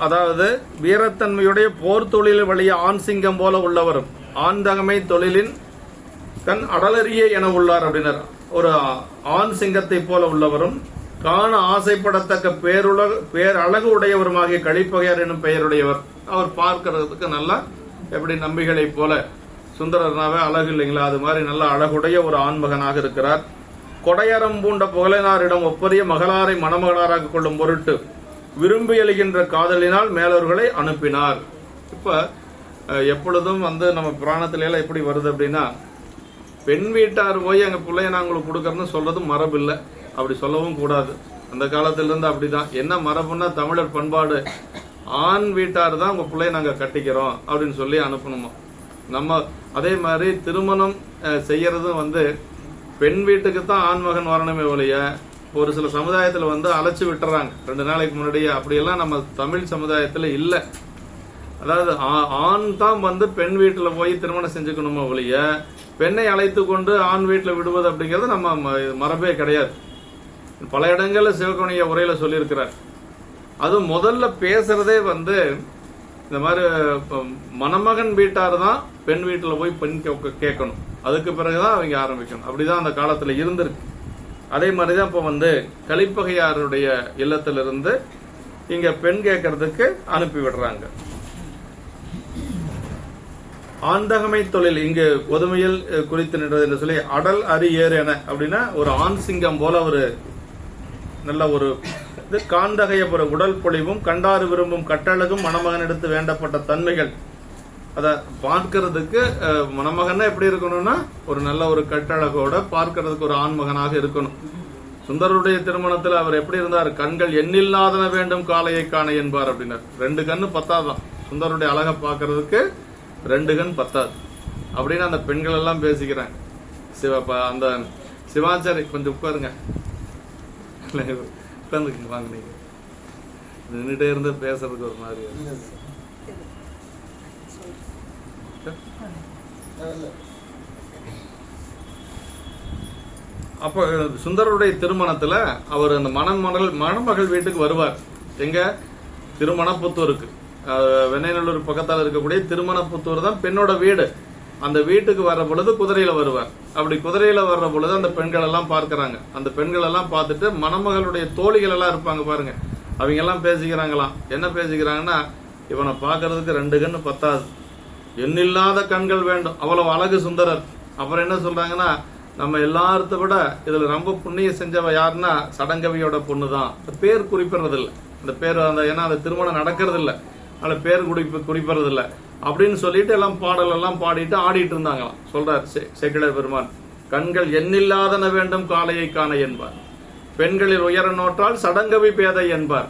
அதாவது வீரத்தன்மையுடைய போர் தொழில் வழிய ஆண் சிங்கம் போல உள்ளவரும் ஆண்தகமை தொழிலின் கண் அடலறிய என உள்ளார் அப்படின்னார். ஒரு ஆண் சிங்கத்தை போல உள்ளவரும் காண ஆசைப்படத்தக்க பேரழகு உடையவருமாகிய கழிப்பகையார் எனும் பெயருடையவர். அவர் பார்க்கிறதுக்கு நல்லா எப்படி நம்பிகளை போல சுந்தரர்னாவே அழகு இல்லைங்களா, அது மாதிரி நல்ல அழகுடைய ஒரு ஆண்மகனாக இருக்கிறார். கொடையரம் பூண்ட புகழனாரிடம் ஒப்பரிய மகளாரை மணமகளாராக கொள்ளும் பொருட்டு விரும்பி எழுகின்ற காதலினால் மேலவர்களை அனுப்பினார். இப்ப எப்பொழுதும் நம்ம புராணத்தில எல்லாம் எப்படி வருது அப்படின்னா, பெண் வீட்டார் போய் எங்க பிள்ளைய நான் உங்களுக்கு கொடுக்கறேன்னு சொல்றது மரபு இல்லை, அப்படி சொல்லவும் கூடாது. அந்த காலத்துல இருந்து அப்படிதான். என்ன மரபுன்னா தமிழர் பண்பாடு, ஆண் வீட்டார் தான் உங்க பிள்ளைய நாங்க கட்டிக்கிறோம் அப்படின்னு சொல்லி அனுப்பணுமா. நம்ம அதே மாதிரி திருமணம் செய்யறதும் பெண் வீட்டுக்கு தான் ஆண்மகன் வரணுமே ஒழிய ஒரு சில சமுதாயத்துல அழைச்சு விட்டுறாங்க 2 நாளைக்கு முன்னாடியே. அப்படியெல்லாம் நம்ம தமிழ் சமுதாயத்துல இல்ல. அதாவது ஆண் தான் பெண் வீட்டுல போய் திருமணம் செஞ்சுக்கணுமா ஒழிய பெண்ணை அழைத்து கொண்டு ஆண் வீட்டுல விடுவது அப்படிங்கிறது நம்ம மரபே கிடையாது. பல இடங்கள்ல சிவகணிய உரையில சொல்லியிருக்கிறார். அது முதல்ல பேசுறதே இந்த மாதிரி மணமகன் வீட்டார் தான் பெண் வீட்டுல போய் பெண் கேட்கணும், அதுக்கு பிறகுதான் அவங்க ஆரம்பிக்கணும். அப்படிதான் அந்த காலத்துல இருந்திருக்கு. அதே மாதிரிதான் இப்ப கலிப்பகையாருடைய இல்லத்திலிருந்து இங்க பெண் கேட்கறதுக்கு அனுப்பி விடுறாங்க. ஆண்தகமை தொழில் இங்கு பொதுமையில் குறித்து நின்றது என்று சொல்லி அடல் அரியேர் என அப்படின்னா ஒரு ஆண் சிங்கம் போல ஒரு நல்ல ஒரு காந்தகைய உடல் பொழிவும் கண்டாறு விரும்பும் கட்டழகும் மணமகன் எடுத்து வேண்டப்பட்ட தன்மைகள். அத பார்க்கறதுக்கு மணமகன் எப்படி இருக்கணும்னா ஒரு நல்ல ஒரு கட்டழகோட பார்க்கறதுக்கு ஒரு ஆண்மகனாக இருக்கணும். சுந்தரருடைய திருமணத்துல அவர் எப்படி இருந்தார், கண்கள் எண்ணில்லாதன வேண்டும் காளையை காண என்பார் அப்படின்னார். 2 கண்ணு பத்தாதான் சுந்தரருடைய அழகை பார்க்கறதுக்கு, 2 கண் பத்தாது அப்படின்னு அந்த பெண்கள் எல்லாம் பேசிக்கிறாங்க. அந்த சிவாச்சாரி கொஞ்சம் உட்காருங்க, உட்கார்ந்துக்குங்க, வாங்க. நீங்க நின்றுட்டே இருந்து பேசுறதுக்கு ஒரு மாதிரி. அப்ப சுந்தரருடைய திருமணத்துல அவர் அந்த மணமகள் வீட்டுக்கு வருவார். எங்க திருமணப்புத்தூருக்கு, வெண்ணைநல்லூர் பக்கத்தால் இருக்கக்கூடிய திருமணப்புத்தூர் தான் பெண்ணோட வீடு. அந்த வீட்டுக்கு வர்ற பொழுது குதிரையில வருவார். அப்படி குதிரையில வர்ற பொழுது அந்த பெண்கள் எல்லாம் பார்க்கிறாங்க. அந்த பெண்கள் எல்லாம் பார்த்துட்டு மணமகளுடைய தோழிகள் எல்லாம் இருப்பாங்க பாருங்க, அவங்க எல்லாம் பேசிக்கிறாங்களாம். என்ன பேசிக்கிறாங்கன்னா, இவனை பார்க்கறதுக்கு 2 கண்ணு பத்தாது, எண்ணில்லாத கண்கள் வேண்டும், அவ்வளவு அழகு சுந்தரர். அப்புறம் என்ன சொல்றாங்கன்னா, நம்ம எல்லாத்த விட இதுல ரொம்ப புண்ணியம் செஞ்சவ யாருன்னா சடங்கவியோட பொண்ணுதான். பேர் குறிப்பிடுறது இல்லை, அந்த பேர் ஏன்னா அந்த திருமணம் நடக்கிறது இல்லை. அதில் பேர் குறிப்பிறது இல்லை அப்படின்னு சொல்லிட்டு எல்லாம் பாடல் எல்லாம் பாடிட்டு ஆடிட்டு இருந்தாங்களாம். சொல்றார் சேக்கிழார் பெருமான், கண்கள் எண்ணில்லாதன வேண்டும் காளையை காண என்பார், பெண்களில் உயர நோற்றால் சடங்கவி பேதை என்பார்,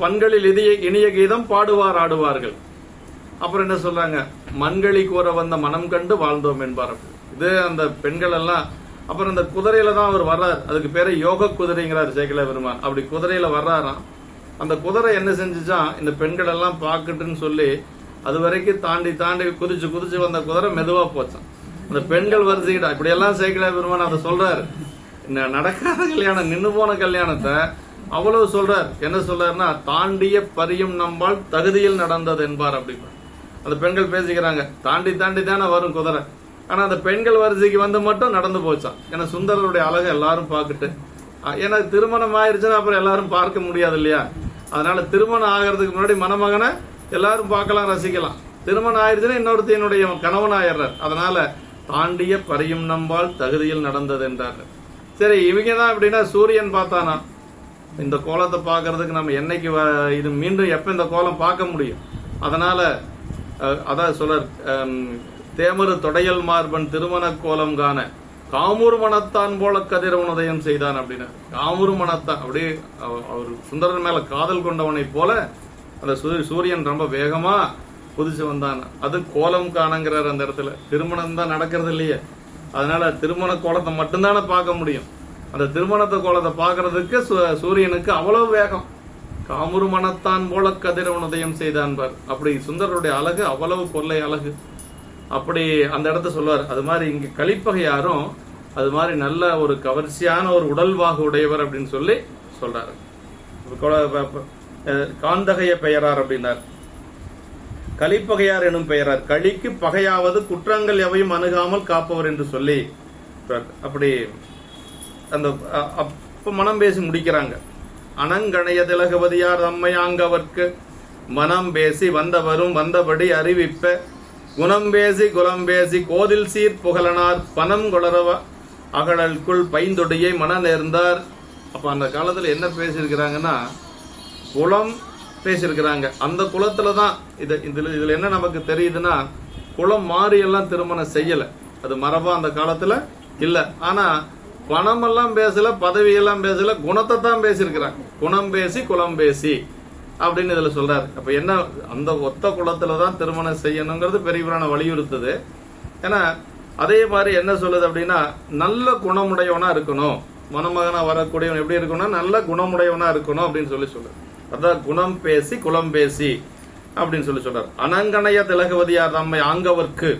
பண்களில் இனிய கீதம் பாடுவார் ஆடுவார்கள். அப்புறம் என்ன சொல்றாங்க, மண்களி கூற வந்த மனம் கண்டு வாழ்ந்தோம் என்பார். இது அந்த பெண்கள் எல்லாம். அப்புறம் அந்த குதிரையில தான் அவர் வர்றார், அதுக்கு பேரு யோக குதிரைங்கிறார் சேக்கிழார் பெருமான். அப்படி குதிரையில வர்றாராம். அந்த குதிரை என்ன செஞ்சுச்சான், இந்த பெண்கள் எல்லாம் பாக்கட்டுன்னு சொல்லி அது வரைக்கும் தாண்டி தாண்டி குதிச்சு வந்த குதிரை மெதுவா போச்சான். அந்த பெண்கள் வரிசைக்கிட்ட இப்படி எல்லாம் சேக்கிழார் பெருமான் அதை சொல்றாரு. நடக்காத கல்யாணம், நின்று போன கல்யாணத்தை அவ்வளவு சொல்றார். என்ன சொல்றாருன்னா, தாண்டிய பரியும் நம்பால் தகுதியில் நடந்தது என்பார். அப்படி அந்த பெண்கள் பேசிக்கிறாங்க, தாண்டி தாண்டி தானே வரும் குதிரை, ஆனா அந்த பெண்கள் வரிசைக்கு வந்து மட்டும் நடந்து போச்சான். ஏன்னா சுந்தரருடைய அழகை எல்லாரும் பார்த்துட்டு, ஏன்னா திருமணம் ஆயிருச்சுன்னா அப்புறம் எல்லாரும் பார்க்க முடியாது இல்லையா. அதனால திருமணம் ஆகிறதுக்கு முன்னாடி மணமகனை எல்லாரும் பார்க்கலாம், ரசிக்கலாம். திருமணம் ஆயிருச்சுன்னா இன்னொருத்தையினுடைய கணவன் ஆயிடுறார். அதனால தாண்டிய பரியும் நம்பால் தகுதியில் நடந்தது என்றார். சரி, இவங்க தான் அப்படின்னா சூரியன் பார்த்தானா, இந்த கோலத்தை பார்க்கறதுக்கு நம்ம என்னைக்கு இது மீண்டும் எப்ப இந்த கோலம் பார்க்க முடியும். அதனால அதான் சொல்ற, தேமரு தொடையல் மார்பன் திருமண கோலம் காண காமூர் மனத்தான் போல கதிரவன் உதயம் செய்தான் அப்படின்னா, காமூர் மனத்தான் அப்படி அவர் சுந்தரன் மேல காதல் கொண்டவனை போல அந்த சூரியன் ரொம்ப வேகமா குதிச்சு வந்தான். அது கோலம் காணங்கிறார் அந்த இடத்துல. திருமணம் தான் நடக்கிறது இல்லையே, அதனால திருமண கோலத்தை மட்டும்தானே பார்க்க முடியும். அந்த திருமணத்தை கோலத்தை பார்க்கறதுக்கு சூரியனுக்கு அவ்வளவு வேகம். காமுறு மனத்தான் போல கதிரவன் உதயம் செய்தான் பார். அப்படி சுந்தரருடைய அழகு அவ்வளவு கொள்ளை அழகு. அப்படி அந்த இடத்த சொல்லுவார். அது மாதிரி இங்க கலிப்பகையாரும் அது மாதிரி நல்ல ஒரு கவர்ச்சியான ஒரு உடல்வாகு உடையவர் அப்படின்னு சொல்லி சொல்றாரு. காந்தகைய பெயரார் அப்படின்னார். கலிப்பகையார் எனும் பெயரார், களிக்கு பகையாவது குற்றங்கள் எவையும் அணுகாமல் காப்பவர் என்று சொல்லி அப்படி அந்த மனம் பேசி முடிக்கிறாங்க. அனங்கணைய திலகவதியார் அம்மை ஆங்கவர்க்கு மனம் பேசி வந்தவரும் வந்தபடி அறிவிப்ப குணம் பேசி குலம் பேசி கோதில் சீர் புகழனார் பணம் கொளரவ அகழல்குள் பைந்தொடியை மன நேர்ந்தார். அப்ப அந்த காலத்துல என்ன பேசியிருக்கிறாங்கன்னா, குலம் பேசியிருக்கிறாங்க. அந்த குலத்துலதான் இதுல என்ன நமக்கு தெரியுதுன்னா, குலம் மாறி எல்லாம் திருமணம் செய்யல, அது மரபா அந்த காலத்துல இல்ல. ஆனா பணம் எல்லாம் பேசல, பதவி எல்லாம் பேசல, குணத்தை தான் பேசியிருக்கிறாங்க. குணம் பேசி குலம் பேசி அப்படின்னு இதுல சொல்றாரு. அப்ப என்ன, அந்த ஒத்த குலத்துலதான் திருமணம் செய்யணுங்கிறது பெரிய புராணம் வலியுறுத்துது. ஏன்னா அதே மாதிரி என்ன சொல்லுது அப்படின்னா, நல்ல குணமுடையவனா இருக்கணும், மணமகனா வரக்கூடியவன் எப்படி இருக்கணும், நல்ல குணமுடையவனா இருக்கணும் அப்படின்னு சொல்லி சொல்லுது. அதான் குணம் பேசி குலம் பேசி அப்படின்னு சொல்லி சொல்றாரு. அனங்கணைய திலகவதியார் தம்மை ஆங்கவர்க்கு,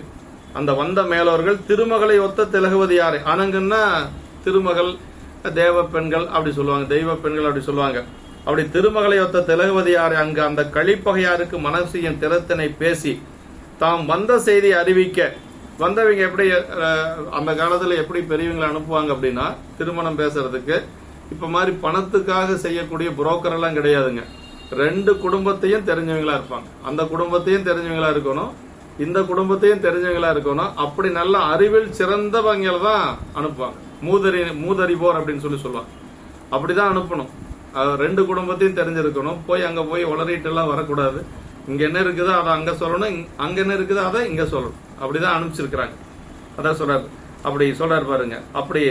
அந்த வந்த மேலவர்கள் திருமகளை ஒத்த திலகவதியாரை, அனங்கன்னா திருமகள், தேவ பெண்கள் அப்படி சொல்லுவாங்க, தெய்வ பெண்கள் அப்படி சொல்லுவாங்க. அப்படி திருமகளை ஒத்த திலகவதியாரை அங்கு அந்த கலிப்பகையாருக்கு மனசியின் திறத்தினை பேசி தாம் வந்த செய்தி அறிவிக்க, வந்தவங்க எப்படி அந்த காலத்துல எப்படி பெரியவங்களை அனுப்புவாங்க அப்படின்னா, திருமணம் பேசுறதுக்கு இப்ப மாதிரி பணத்துக்காக செய்யக்கூடிய புரோக்கர் எல்லாம் கிடையாதுங்க. ரெண்டு குடும்பத்தையும் தெரிஞ்சவங்களா இருப்பாங்க. அந்த குடும்பத்தையும் தெரிஞ்சவங்களா இருக்கணும், இந்த குடும்பத்தையும் தெரிஞ்சவங்களா இருக்கணும். அப்படி நல்ல அறிவில் சிறந்தவங்களை தான் அனுப்புவாங்க. மூதறிவோர் அப்படின்னு சொல்லி சொல்லுவாங்க. அப்படிதான் அனுப்பணும். ரெண்டு குடும்பத்தையும் தெரிஞ்சிருக்கணும். போய் அங்க போய் வளரிட்டு எல்லாம் வரக்கூடாது. இங்க என்ன இருக்குதோ அதை அங்க சொல்லணும், அங்க என்ன இருக்குதோ அதை இங்க சொல்லணும். அப்படிதான் அனுப்பிச்சிருக்கிறாங்க. அதான் சொல்றாரு. அப்படி சொல்றாரு பாருங்க. அப்படி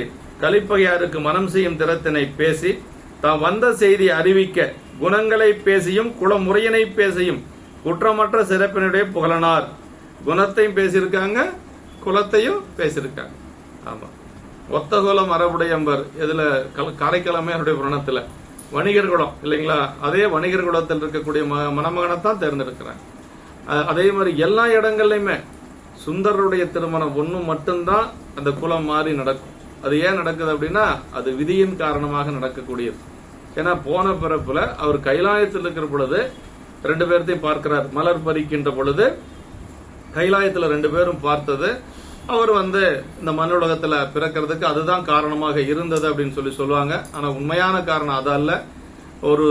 கலிப்பகையாருக்கு மனம் செய்யும் திறத்தினை பேசி தாம் வந்த செய்தி அறிவிக்க குணங்களை பேசியும் குலமுறையினை பேசியும் குற்றமற்ற சிறப்பினுடைய புகழனார். குணத்தையும் பேசியிருக்காங்க, குலத்தையும் பேசியிருக்காங்க. ஆமா, ஒத்த குலம் மரபுடையம்பர். இதுல காரைக்கிழமை அவருடைய புராணத்துல வணிகர் குலம் இல்லைங்களா, அதே வணிகர் குலத்தில் இருக்கக்கூடிய மணமகனைத்தான் தேர்ந்தெடுக்கிறாங்க. அதே மாதிரி எல்லா இடங்கள்லயுமே சுந்தரருடைய திருமணம் ஒண்ணு மட்டும்தான் அந்த குலம் மாறி நடக்கும். அது ஏன் நடக்குது அப்படின்னா, அது விதியின் காரணமாக நடக்கக்கூடியது. ஏன்னா போன பிறப்புல அவர் கைலாயத்தில் இருக்கிற பொழுது ரெண்டு பேர்த்தையும் பார்க்கிறார். மலர் பறிக்கின்ற பொழுது கைலாயத்துல ரெண்டு பேரும் பார்த்தது அவர் இந்த மண்ணுலகத்துல பிறக்கிறதுக்கு அதுதான் காரணமாக இருந்தது அப்படின்னு சொல்லி சொல்லுவாங்க. ஆனா உண்மையான காரணம் அது அல்ல, ஒரு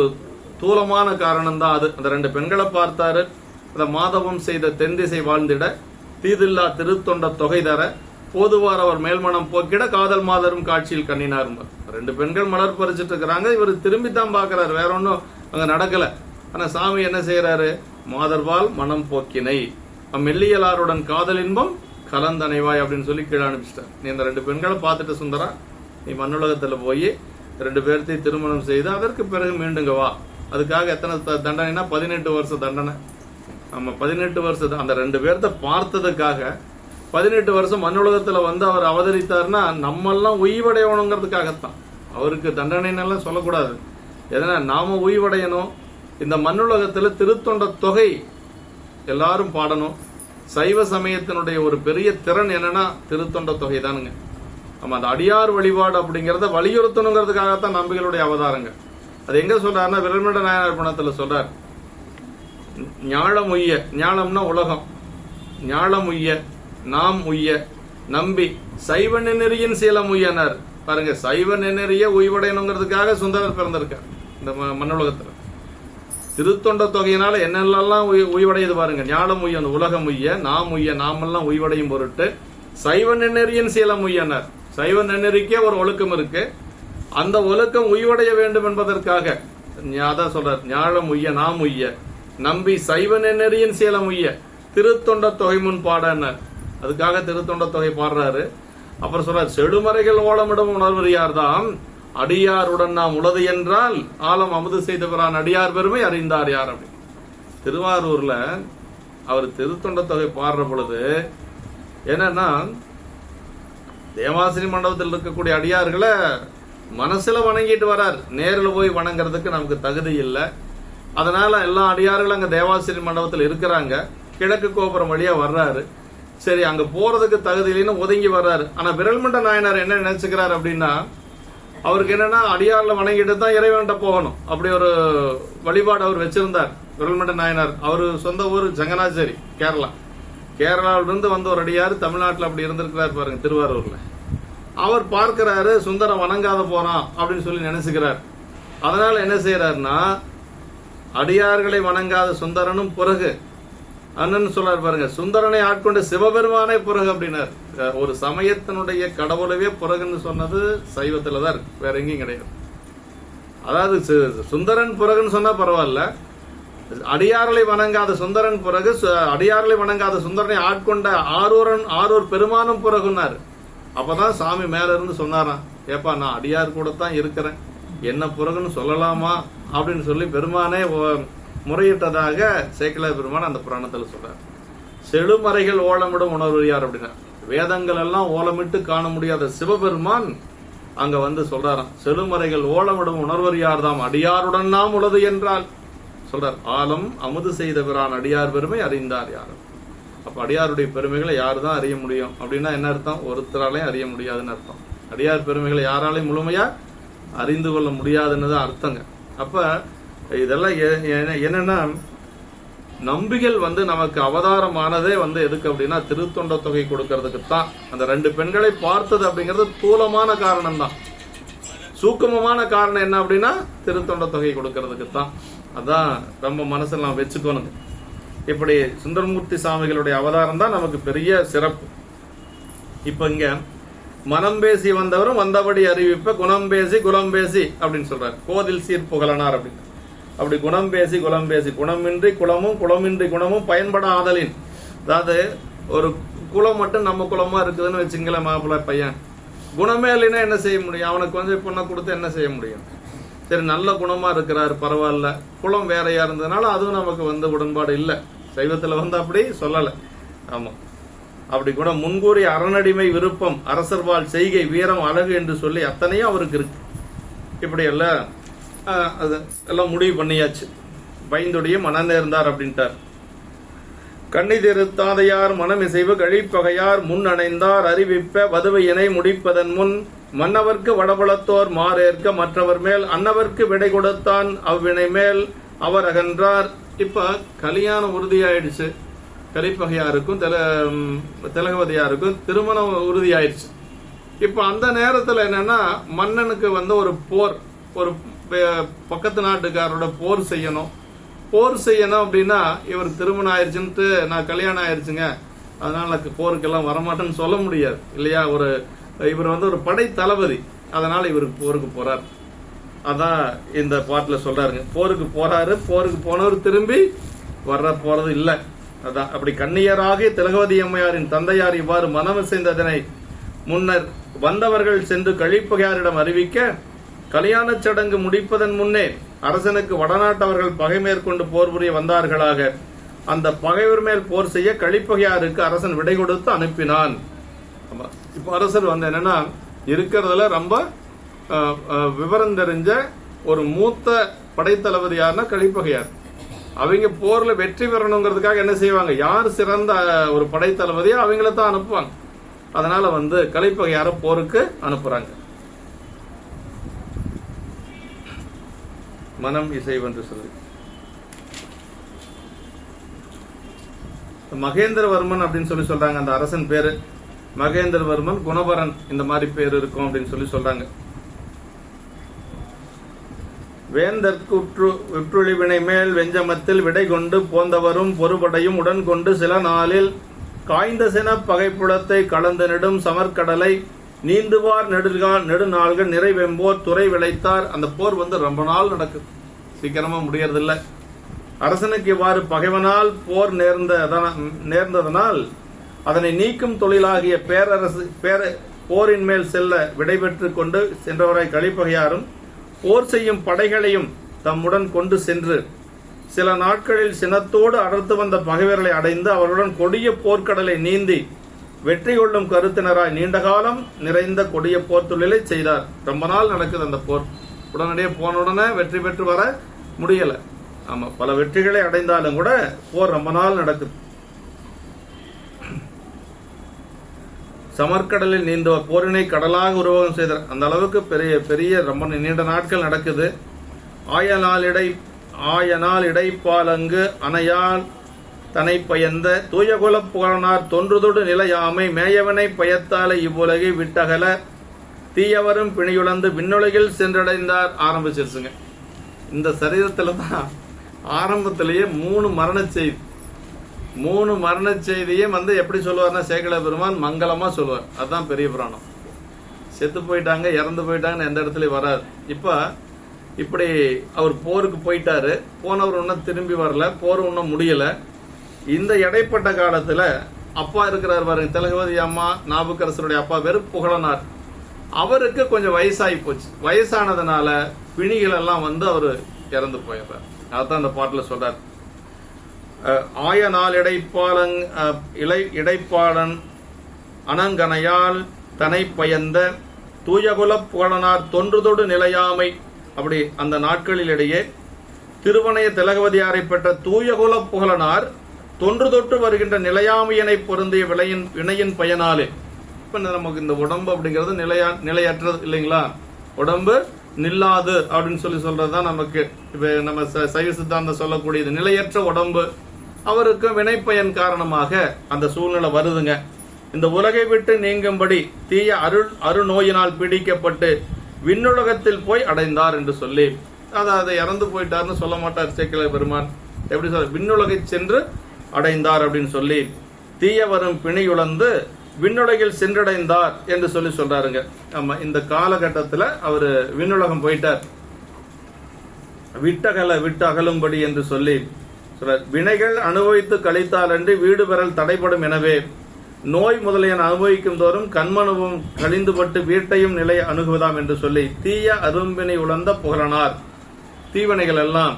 தூலமான காரணம் தான் அது. அந்த ரெண்டு பெண்களை பார்த்தாரு. அந்த மாதவம் செய்த தென்திசை வாழ்ந்திட தீதில்லா திருத்தொண்ட தொகை தர போதுவார் அவர் மேல்மனம் போக்கிட காதல் மாதரும் காட்சியில் கண்ணினார். ரெண்டு பெண்கள் மலர் பறிச்சிட்டு இருக்கிறாங்க, இவர் திரும்பி தான் பாக்குறாரு, வேற ஒன்னும் அங்க நடக்கல. ஆனா சாமி என்ன செய்யறாரு? மாதர்வால் மனம் போக்கினை மெல்லியலாருடன் காதல் இன்பம் கலந்தனைவாய் அப்படின்னு சொல்லி கீழே அனுப்பிச்சிட்டார். நீ இந்த 2 பெண்களை பார்த்துட்டு சுந்தரா, நீ மண்ணுலகத்துல போய் 2 பேர்த்தையும் திருமணம் செய்து அதற்கு பிறகு மீண்டுங்க வா. அதுக்காக எத்தனை தண்டனைனா 18 வருஷம் தண்டனை. நம்ம 18 வருஷம் அந்த 2 பேர்த்த பார்த்ததுக்காக 18 வருஷம் மண்ணுலகத்துல வந்து அவர் அவதரித்தார்னா நம்மெல்லாம் உய்வடையணுங்கிறதுக்காகத்தான். அவருக்கு தண்டனைன்னெல்லாம் சொல்லக்கூடாது. எதனா நாம உய்வடையணும். இந்த மண்ணுலகத்துல திருத்தொண்ட தொகை எல்லாரும் பாடணும். சைவ சமயத்தினுடைய ஒரு பெரிய திறன் என்னன்னா திருத்தொண்ட தொகை தானுங்க. நம்ம அந்த அடியார் வழிபாடு அப்படிங்கறத வலியுறுத்தணுங்கிறதுக்காகத்தான் நம்பிகளுடைய அவதாரங்க. அது எங்க சொல்றாருன்னா விரல்மண்ட நாயனார் பணத்துல சொல்றார், ஞாழம் உய்ய, ஞாழம்னா உலகம், ஞாழம் உய்ய நாம் உய்ய நம்பி சைவ நெறியின் சீலம் உய்யனார். பாருங்க, சைவ நெறிய உய்வடையணுங்கிறதுக்காக சுந்தரர் பிறந்திருக்கார் இந்த மண்ணுலகத்துல. திருத்தொண்ட தொகையினால என்னெல்லாம் உய்வடையுது பாருங்க. ஞானம் உய்ய, உலகம் உய்ய, நாம் உய்ய, நாமெல்லாம் உய்வடையும் பொருட்டு சைவ நெறியின் சீலம் உய்யனர். சைவ நெறிக்கே ஒரு ஒழுக்கம் இருக்கு. அந்த ஒழுக்கம் உய்வடைய வேண்டும் என்பதற்காக அதான் சொல்றார், ஞானம் உய்ய நாம் உய்ய நம்பி சைவ நெறியின் சீலம் உய்ய திருத்தொண்ட தொகை முன் பாடனர். அதுக்காக திருத்தொண்ட தொகை பாடுறாரு. அப்புறம் சொல்றார், செடுமறைகள் ஓலமிடும் உணர்வறியார்தான் அடியாருடன் நாம் உளது என்றால் ஆலம் அமுது செய்தவரான் அடியார் பெருமை அறிந்தார் யார் அப்படி. திருவாரூர்ல அவர் திருத்தொண்ட தொகை பாடுற பொழுது என்னன்னா தேவாசிரி மண்டபத்தில் இருக்கக்கூடிய அடியார்களை மனசுல வணங்கிட்டு வரார். நேரில் போய் வணங்குறதுக்கு நமக்கு தகுதி இல்லை. அதனால எல்லா அடியார்களும் அங்க தேவாசிரி மண்டபத்தில் இருக்கிறாங்க. கிழக்கு கோபுரம் வழியா வர்றாரு. சரி, அங்க போறதுக்கு தகுதி இல்லைன்னு ஒதுங்கி வர்றாரு. ஆனா விரல்மண்ட நாயனார் என்ன நினைச்சுக்கிறார் அப்படின்னா, அவருக்கு என்னன்னா அடியார்ல வணங்கிட்டு தான் இறைவன்கிட்ட போகணும். அப்படி ஒரு வழிபாடு அவர் வச்சிருந்தார் விரல்மண்ட நாயனார். அவரு சொந்த ஊர் ஜங்கனாச்சேரி, கேரளா. கேரளாவிலிருந்து வந்த ஒரு அடியார் தமிழ்நாட்டில் அப்படி இருந்திருக்கிறார் பாருங்க, திருவாரூர்ல. அவர் பார்க்கிறாரு சுந்தரம் வணங்காத போறான் அப்படின்னு சொல்லி நினைச்சுக்கிறார். அதனால என்ன செய்யறாருன்னா, அடியார்களை வணங்காத சுந்தரனும் பிறகு அண்ணன் சொல்றாரு பாருங்க, சுந்தரனை ஆட்கொண்ட சிவபெருமானை பிறகு அப்படின்னாரு. ஒரு சமயத்தினுடைய கடவுளவே பிறகுன்னு சொன்னது சைவத்துலதான் இருக்கு, வேற எங்கேயும் கிடையாது. அதாவது சுந்தரன் பிறகுன்னு சொன்னா பரவாயில்ல, அடியார்களை வணங்காத சுந்தரன் பிறகு, அடியார்களை வணங்காத சுந்தரனை ஆட்கொண்ட ஆரூர் பெருமானும் பிறகுன்னாரு. அப்பதான் சாமி மேல இருந்து சொன்னாராம், ஏப்பா நான் அடியார் கூட தான் இருக்கிறேன், என்ன பிறகுன்னு சொல்லலாமா அப்படின்னு சொல்லி பெருமானே முறையிட்டதாக சேக்கிழார் பெருமான் அந்த புராணத்தில் சொல்றார். செடுமறைகள் ஓலமிடும் உணர்வு யார் அப்படின்னா, வேதங்கள் எல்லாம் ஓலமிட்டு காண முடியாத சிவபெருமான் அங்க வந்து சொல்றாராம், செடுமறைகள் ஓலமிடும் உணர்வர் யார்தாம் அடியாருடன் நாம் உளது என்றால் சொல்றார், ஆலம் அமுது செய்த பிரான் அடியார் பெருமை அறிந்தார் யாரும். அப்ப அடியாருடைய பெருமைகளை யாரு தான் அறிய முடியும் அப்படின்னா என்ன அர்த்தம்? ஒருத்தராலையும் அறிய முடியாதுன்னு அர்த்தம். அடியார் பெருமைகளை யாராலையும் முழுமையா அறிந்து கொள்ள முடியாதுன்னு தான் அர்த்தங்க. அப்ப இதெல்லாம் என்னன்னா, நம்பிகள் வந்து நமக்கு அவதாரமானதே வந்து எதுக்கு அப்படின்னா திருத்தொண்ட தொகை கொடுக்கறதுக்கு தான். அந்த 2 பெண்களை பார்த்தது அப்படிங்கிறது தூலமான காரணம் தான். சூக்குமமான காரணம் என்ன அப்படின்னா திருத்தொண்ட தொகை கொடுக்கறதுக்கு தான். அதான் ரொம்ப மனசுல நாம் வச்சுக்கோணுங்க. இப்படி சுந்தரமூர்த்தி சாமிகளுடைய அவதாரம் தான் நமக்கு பெரிய சிறப்பு. இப்ப இங்க மனம் பேசி வந்தவரும் வந்தபடி அறிவிப்ப குணம் பேசி குலம் பேசி அப்படின்னு சொல்றாரு. கோதில் சீர் புகழனார் அப்படின்னு. அப்படி குணம் பேசி குலம் பேசி, குணமின்றி குலமும் குலமின்றி குணமும் பயன்பட ஆதலின். அதாவது ஒரு குலம் மட்டும் நம்ம குலமா இருக்குதுன்னு வச்சுங்களேன், மாப்பிள்ளை பையன் குணமே இல்லைன்னா என்ன செய்ய முடியும்? அவனுக்கு வந்து பொண்ணை கொடுத்து என்ன செய்ய முடியும்? சரி, நல்ல குணமா இருக்கிறாரு பரவாயில்ல, குலம் வேறையா இருந்ததுனால அதுவும் நமக்கு வந்து உடன்பாடு இல்லை. சைவத்துல வந்து அப்படி சொல்லல. ஆமா, அப்படி கூட முன்கூறிய அறநடிமை விருப்பம் அரசர்வால் செய்கை வீரம் அழகு என்று சொல்லி அத்தனையும் அவருக்கு இருக்கு. இப்படி எல்லாம் அது எல்லாம் முடிவு பண்ணியாச்சு. பயந்துடைய மனநேர்ந்தார் அப்படின்ட்டார். கண்ணி திருத்தாதையார் மனமிசைவு கழிப்பகையார் முன் அணைந்தார் அறிவிப்ப வதுவையினை முடிப்பதன் முன் மன்னவர்க்கு வடபுலத்தோர் மாறேற்க மற்றவர் மேல் அன்னவர்க்கு விடை கொடுத்தான் அவ்வினை மேல் அவர் அகன்றார். இப்ப கல்யாணம் உறுதியாயிடுச்சு. கலிப்பகையாருக்கும் திலகவதியாருக்கும் திருமணம் உறுதியாயிடுச்சு. இப்ப அந்த நேரத்துல என்னன்னா, மன்னனுக்கு வந்து ஒரு போர், ஒரு பக்கத்து நாட்டுக்காரோட போர் செய்யணும். போர் செய்யணும் அப்படின்னா இவர் திருமணம் ஆயிடுச்சுன்ட்டு நான் கல்யாணம் ஆயிடுச்சுங்க அதனால போருக்கெல்லாம் வரமாட்டேன்னு சொல்ல முடியாது இல்லையா? இவர் வந்து ஒரு படை தளபதி, அதனால இவருக்கு போருக்கு போறார். அதான் இந்த பாட்டுல சொல்றாருங்க. போருக்கு போறாரு, போருக்கு போனவர் திரும்பி போறது இல்ல. அதான் அப்படி கண்ணியராகிய திலகவதி அம்மையாரின் தந்தையார் இவ்வாறு மனமிசைந்ததனை முன்னர் வந்தவர்கள் சென்று கழிப்பகையாரிடம் அறிவிக்க, கல்யாண சடங்கு முடிப்பதன் முன்னே அரசனுக்கு வடநாட்டவர்கள் பகை மேற்கொண்டு போர் புரிய வந்தார்களாக. அந்த பகைவர் மேல் போர் செய்ய கழிப்பகையாருக்கு அரசன் விடை கொடுத்து அனுப்பினான். இப்ப அரசர் வந்து என்னன்னா இருக்கிறதுல ரொம்ப விவரம் தெரிஞ்ச ஒரு மூத்த படைத்தளபதி யாருன்னா கழிப்பகையார். அவங்க போர்ல வெற்றி பெறணுங்கிறதுக்காக என்ன செய்வாங்க, யார் சிறந்த ஒரு படைத்தளபதியோ அவங்கள தான் அனுப்புவாங்க. அதனால வந்து கழிப்பகையார போருக்கு அனுப்புறாங்க. மனம் இசைவென்று சொல்லி மகேந்திரவர்மன் அப்படின்னு சொல்லி சொல்றாங்க. அந்த அரசன் பேரு மகேந்திரவர்மன், குணபரன் இந்த மாதிரி பேர் இருக்கும் அப்படின்னு சொல்லி சொல்றாங்க. வேந்தற்குற்றொழிவினை மேல் வெஞ்சமத்தில் விடை கொண்டு போந்தவரும் பொறுபடையும் உடன் கொண்டு சில நாளில் காய்ந்த சின பகைப்புலத்தை கலந்து நெடும் சமர்கடலை நீந்துவார் நெடுநாள்கள் நிறைவெம்போர் துறை விளைத்தார். அந்த போர் வந்து ரொம்ப நாள் நடக்குது, சீக்கிரமா முடியறதில்லை. அரசனுக்கு இவ்வாறு பகைவனால் போர் நேர்ந்ததனால் அதனை நீக்கும் தொழிலாகிய போரின் மேல் செல்ல விடைபெற்று கொண்டு சென்றவராய் கழிப்பகையாரும் போர் செய்யும் படைகளையும் தம்முடன் கொண்டு சென்று சில நாட்களில் சினத்தோடு அடர்த்து வந்த பகைவர்களை அடைந்து அவர்களுடன் கொடிய போர்க்கடலை நீந்தி வெற்றி கொள்ளும் கருத்தினராய் நீண்ட காலம் நிறைந்த கொடிய போர் தொழிலை செய்தார். ரொம்ப நாள் நடக்குது அந்த போர். உடனடியே போன உடனே வெற்றி பெற்று வர முடியல. ஆமா, பல வெற்றிகளை அடைந்தாலும் கூட போர் ரொம்ப நாள் நடக்குது. சமர்கடலில் நீந்தவர் போரினை கடலாக உருவகம் செய்தார். அந்த அளவுக்கு பெரிய பெரிய ரொம்ப நீண்ட நாட்கள் நடக்குது. ஆயனால் இடைப்பாலங்கு அணையால் தனை பயந்த தூயகுல புகழனார் தொன்றுதொடு நிலையாமை மேயவனை பயத்தால இவ்வுலகை விட்டகல தீயவரும் பிணியுழந்து விண்ணுலகில் சென்றடைந்தார். ஆரம்பிச்சிருச்சுங்க. இந்த சரீரத்துல தான் ஆரம்பத்திலேயே 3 மரண செய்தியும் வந்து எப்படி சொல்லுவார்னா சேக்கிழ பெருமான் மங்களமா சொல்லுவார். அதுதான் பெரிய புராணம். செத்து போயிட்டாங்க, இறந்து போயிட்டாங்கன்னு எந்த இடத்துலயும் வராது. இப்படி அவர் போருக்கு போயிட்டாரு, போனவர் இன்னும் திரும்பி வரல, போர் இன்னும் முடியல. இந்த இடைப்பட்ட காலத்துல அப்பா இருக்கிறார் பாருங்க, திலகவதி அம்மா நாவுக்கரசருடைய அப்பா பேரு புகழனார். அவருக்கு கொஞ்சம் வயசாகி போச்சு. வயசானதுனால பிணிகள் எல்லாம் வந்து அவரு இறந்து போயிடுறார். அதான் அந்த பாட்டுல சொல்றார். ஆயனால் இடைப்பாளன் அனங்கனையால் தனை பயந்த தூயகுல புகழனார் தொன்றுதொடு நிலையாமை. அப்படி அந்த நாட்களிலிடையே திருவனைய திலகவதியாரை பெற்ற தூயகுல புகழனார் தொன்று தொட்டு வருகின்ற நிலையாமையனை பொருந்திய வினையின் பயனாலே. இப்ப நமக்கு இந்த உடம்பு அப்படிங்கிறது நிலையற்றது இல்லைங்களா, உடம்பு நில்லாது அப்படின்னு சொல்றதுதான் நமக்கு இப்ப நம்ம சைவ சித்தாந்தம் சொல்லக்கூடியது. நிலையற்ற உடம்பு அவருக்கு வினைப்பயன் காரணமாக அந்த சூழ்நிலை வருதுங்க. இந்த உலகை விட்டு நீங்கும்படி தீய அருநோயினால் பீடிக்கப்பட்டு விண்ணுலகத்தில் போய் அடைந்தார் என்று சொல்லி, அதாவது இறந்து போயிட்டார்னு சொல்ல மாட்டார் சேக்கிழ பெருமான். எப்படி சொல்ற, விண்ணுலகை சென்று அடைந்தார் அப்படின்னு சொல்லி தீயவரும் பிணியுழந்து விண்ணுலகில் சென்றடைந்தார் என்று சொல்லி சொல்றாருங்க. ஆமா, இந்த காலகட்டத்தில் அவரு விண்ணுலகம் போயிட்டார். விட்டு அகலும்படி என்று சொல்லி சொல்றார். வினைகள் அனுபவித்து கழித்தால் அன்றி வீடு பெறல் தடைப்படும். எனவே நோய் முதலியன அனுபவிக்கும் தோறும் கண்மனுவும் கழிந்துபட்டு வீட்டையும் நிலை அணுகுவதாம் என்று சொல்லி தீய அரும்பினை உழந்த புகழனார். தீவினைகள் எல்லாம்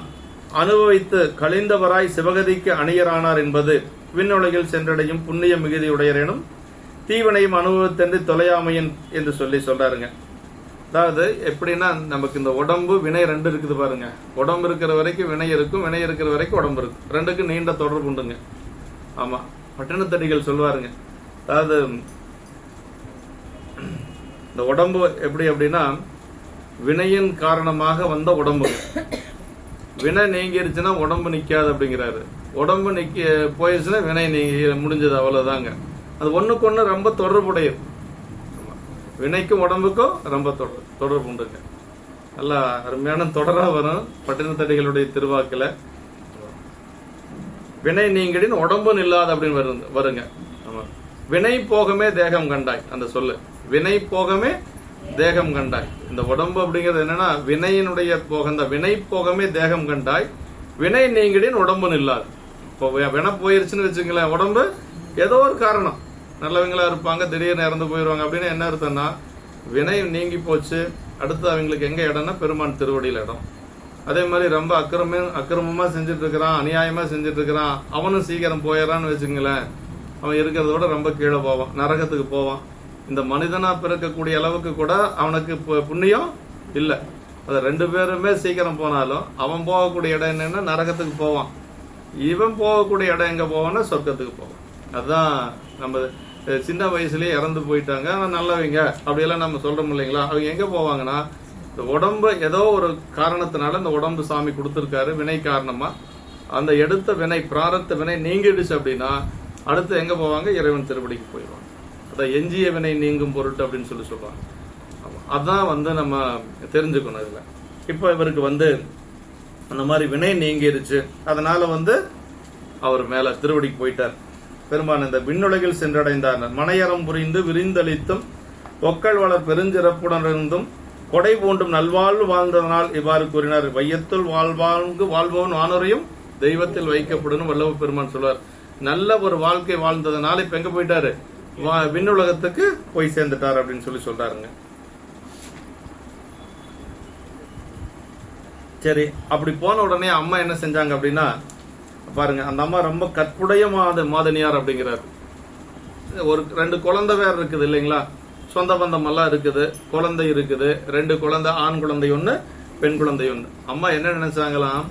அனுபவித்து கழிந்தவராய் சிவகதிக்கு அணியரானார் என்பது விண்ணுலகில் சென்றடையும் புண்ணிய மிகுதியுடையரேனும் தீவினையும் அனுபவத்தென்று தொலையாமையின் என்று சொல்லி சொல்றாருங்க. அதாவது எப்படின்னா, நமக்கு இந்த உடம்பு வினை 2 இருக்குது பாருங்க. உடம்பு இருக்கிற வரைக்கும் வினை இருக்கும், வினை இருக்கிற வரைக்கும் உடம்பு இருக்கு. 2க்கும் நீண்ட தொடர்பு உண்டுங்க. ஆமா, பட்டினத்தடிகள் சொல்லுவாருங்க. அதாவது இந்த உடம்பு எப்படி அப்படின்னா, வினையின் காரணமாக வந்த உடம்பு. வினை நீங்கிருச்சுன்னா உடம்பு நிக்காது அப்படிங்கிறாரு. உடம்பு போயிருச்சுன்னா வினை நீங்க முடிஞ்சது, அவ்வளவுதாங்க. அது ஒண்ணுக்கு ஒண்ணு ரொம்ப தொடர்புடையது. வினைக்கும் உடம்புக்கும் ரொம்ப தொடர்பு உண்டுங்க. நல்லா அருமையான தொடரா வரும் பட்டினத்தடிகளுடைய திருவாக்குல. வினை நீங்கிடின் உடம்பு நில்லாது அப்படின்னு வருங்க. ஆமா, வினை போகமே தேகம் கண்டாய் அந்த சொல்லு. வினை போகமே தேகம் கண்டாய். இந்த உடம்பு அப்படிங்கிறது என்னன்னா வினையினுடைய போகம், இந்த வினை போகமே தேகம் கண்டாய், வினை நீங்கிடின் உடம்பு நில்லாது. இப்போ வினை போயிருச்சுன்னு வச்சுங்களேன், உடம்பு ஏதோ ஒரு காரணம், நல்லவங்களா இருப்பாங்க, திடீர்னு இறந்து போயிடுவாங்க அப்படின்னு என்ன அர்த்தம்னா வினை நீங்கி போச்சு. அடுத்து அவங்களுக்கு எங்க இடம்னா பெருமான் திருவடியில இடம். அதே மாதிரி ரொம்ப அக்கிரமமா செஞ்சுட்டு இருக்கிறான், அநியாயமா செஞ்சுட்டு இருக்கிறான், அவனும் சீக்கிரம் போயிடறான்னு வச்சுங்களேன், அவன் இருக்கிறத விட ரொம்ப கீழே போவான், நரகத்துக்கு போவான். இந்த மனிதனா பிறக்கக்கூடிய அளவுக்கு கூட அவனுக்கு புண்ணியம் இல்லை. அது 2 பேருமே சீக்கிரம் போனாலும் அவன் போகக்கூடிய இடம் என்னன்னா நரகத்துக்கு போவான், இவன் போகக்கூடிய இடம் எங்க போவான்னா சொர்க்கத்துக்கு போவான். அதுதான் நம்ம சின்ன வயசுலயே இறந்து போயிட்டாங்க ஆனா நல்லவங்க அப்படியெல்லாம் நம்ம சொல்றோம் இல்லைங்களா. அவங்க எங்க போவாங்கன்னா இந்த உடம்பு ஏதோ ஒரு காரணத்தினால இந்த உடம்பு சாமி கொடுத்துருக்காரு வினை காரணமா, அந்த எடுத்த வினை பிராரத்த வினை நீங்கிடுச்சு அப்படின்னா அடுத்து எங்க போவாங்க, இறைவன் திருவடிக்கு போயிடுவாங்க. அதான் எஞ்சிய வினை நீங்கும் பொருட்டு அப்படின்னு சொல்லுவாங்க. அதான் நம்ம தெரிஞ்சுக்கணும் இதுல. இப்ப இவருக்கு அந்த மாதிரி வினை நீங்கிருச்சு, அதனால அவர் மேல திருவடிக்கு போயிட்டார். பெருமான் இந்த விண்ணுலகில் சென்றடைந்தார். மனையறம் புரிந்து விரிந்தளித்தும் ஒக்கள் வளர் பெருஞ்சிறப்புடன் இருந்தும் கொடை போன்றும் நல்வாழ்வு வாழ்ந்ததனால் இவ்வாறு கூறினார். வையத்துள் வாழ்பவன் வானுரையும் தெய்வத்தில் வைக்கப்படும் வல்லவ பெருமான் சொல்வார். நல்ல ஒரு வாழ்க்கை வாழ்ந்ததுனால இப்ப எங்க போயிட்டாரு, விண்ணுலகத்துக்கு போய் சேர்ந்துட்டார் அப்படின்னு சொல்றாருங்க. சரி, அப்படி போன உடனே அம்மா என்ன செஞ்சாங்க அப்படின்னா பாருங்க, அந்த அம்மா ரொம்ப கற்புடைய மாதனியார் அப்படிங்கிறார். ஒரு 2 குழந்தை வேற இருக்குது இல்லைங்களா, சொந்த பந்தம் எல்லாம் இருக்குது, குழந்தை இருக்குது, 2 குழந்தை, ஆண் குழந்தை 1, பெண் குழந்தை 1. அம்மா என்ன நினைச்சாங்களாம்,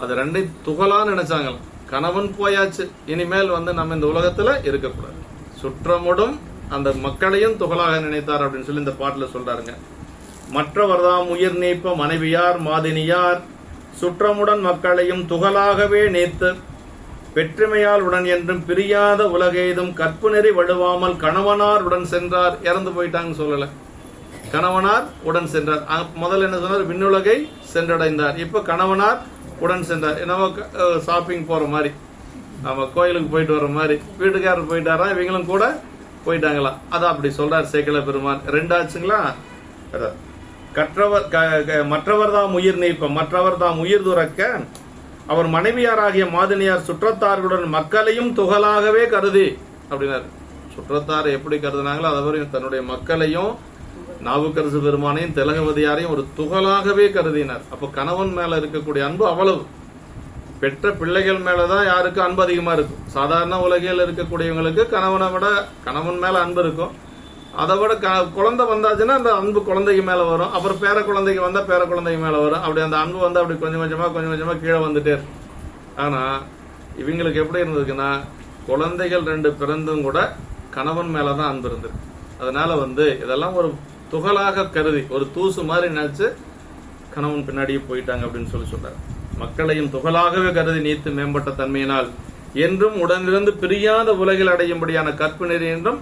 அது 2 துகளான்னு நினைச்சாங்களாம். கணவன் போயாச்சு, இனிமேல் நம்ம இந்த உலகத்துல இருக்கக்கூடாது, சுற்றமுடும் அந்த மக்களையும் துகளாக நினைத்தார் அப்படின்னு சொல்லி இந்த பாட்டுல சொல்றாருங்க. மற்றவர்தாம் உயிர் நீப்ப மனைவியார் மாதினியார் சுற்றமுடன் மக்களையும் துகளாகவே நீத்து வெற்றுமையால் உடன் என்றும் பிரியாத உலகெய்தும் கற்பு நெறி வழுவாமல் கணவனார் உடன் சென்றார். இறந்து போயிட்டாங்க சொல்லல, கணவனார் உடன் சென்றார். முதல்ல என்ன சொன்னார், விண்ணுலகை சென்றடைந்தார். இப்ப கணவனார் உடன் சென்றார். என்னவோ ஷாப்பிங் போற மாதிரி, நம்ம கோயிலுக்கு போயிட்டு வர மாதிரி, வீட்டுக்காரர் போயிட்டாரா, இவங்களும் கூட போயிட்டாங்களா, அதான் அப்படி சொல்றார் சேக்கிழ பெருமான். 2 ஆச்சுங்களா. மற்றவர் தாம் உயிர் நீப்ப, மற்றவர் தாம் உயிர் துறக்க அவர் மனைவியாராகிய மாதினியார் சுற்றத்தார்களுடன் மக்களையும் துகளாகவே கருதி அப்படின்னாரு. சுற்றத்தார் எப்படி கருதினாங்களோ அதவரை தன்னுடைய மக்களையும் நாவுக்கரசு பெருமானையும் திலகவதியாரையும் ஒரு துகளாகவே கருதினார். அப்ப கணவன் மேல இருக்கக்கூடிய அன்பு அவ்வளவு. பெற்ற பிள்ளைகள் மேலதான் யாருக்கு அன்பு அதிகமா இருக்கும். சாதாரண உலகில் இருக்கக்கூடியவங்களுக்கு கணவனை விட கணவன் மேல அன்பு இருக்கும். அதை விட குழந்தை வந்தாச்சுன்னா அந்த அன்பு குழந்தைக்கு மேல வரும். அப்புறம் பேர குழந்தைக்கு வந்தா பேர குழந்தைக்கு மேல வரும். அப்படி அந்த அன்பு அப்படி கொஞ்சம் கொஞ்சமா கீழே வந்துட்டே இருக்கும். ஆனா இவங்களுக்கு எப்படி இருந்ததுக்குன்னா குழந்தைகள் 2 பிறந்தும் கூட கணவன் மேலதான் அன்பு இருந்திருக்கு. அதனால இதெல்லாம் ஒரு துகளாக கருதி ஒரு தூசு மாதிரி நினைச்சு கணவன் பின்னாடியே போயிட்டாங்க அப்படின்னு சொல்றாரு. மக்களையும் துகளாகவே கருதி நீத்து மேம்பட்ட தன்மையினால் என்றும் உடனிருந்து பிரியாத உலகில் அடையும்படியான கற்பு நெறி என்றும்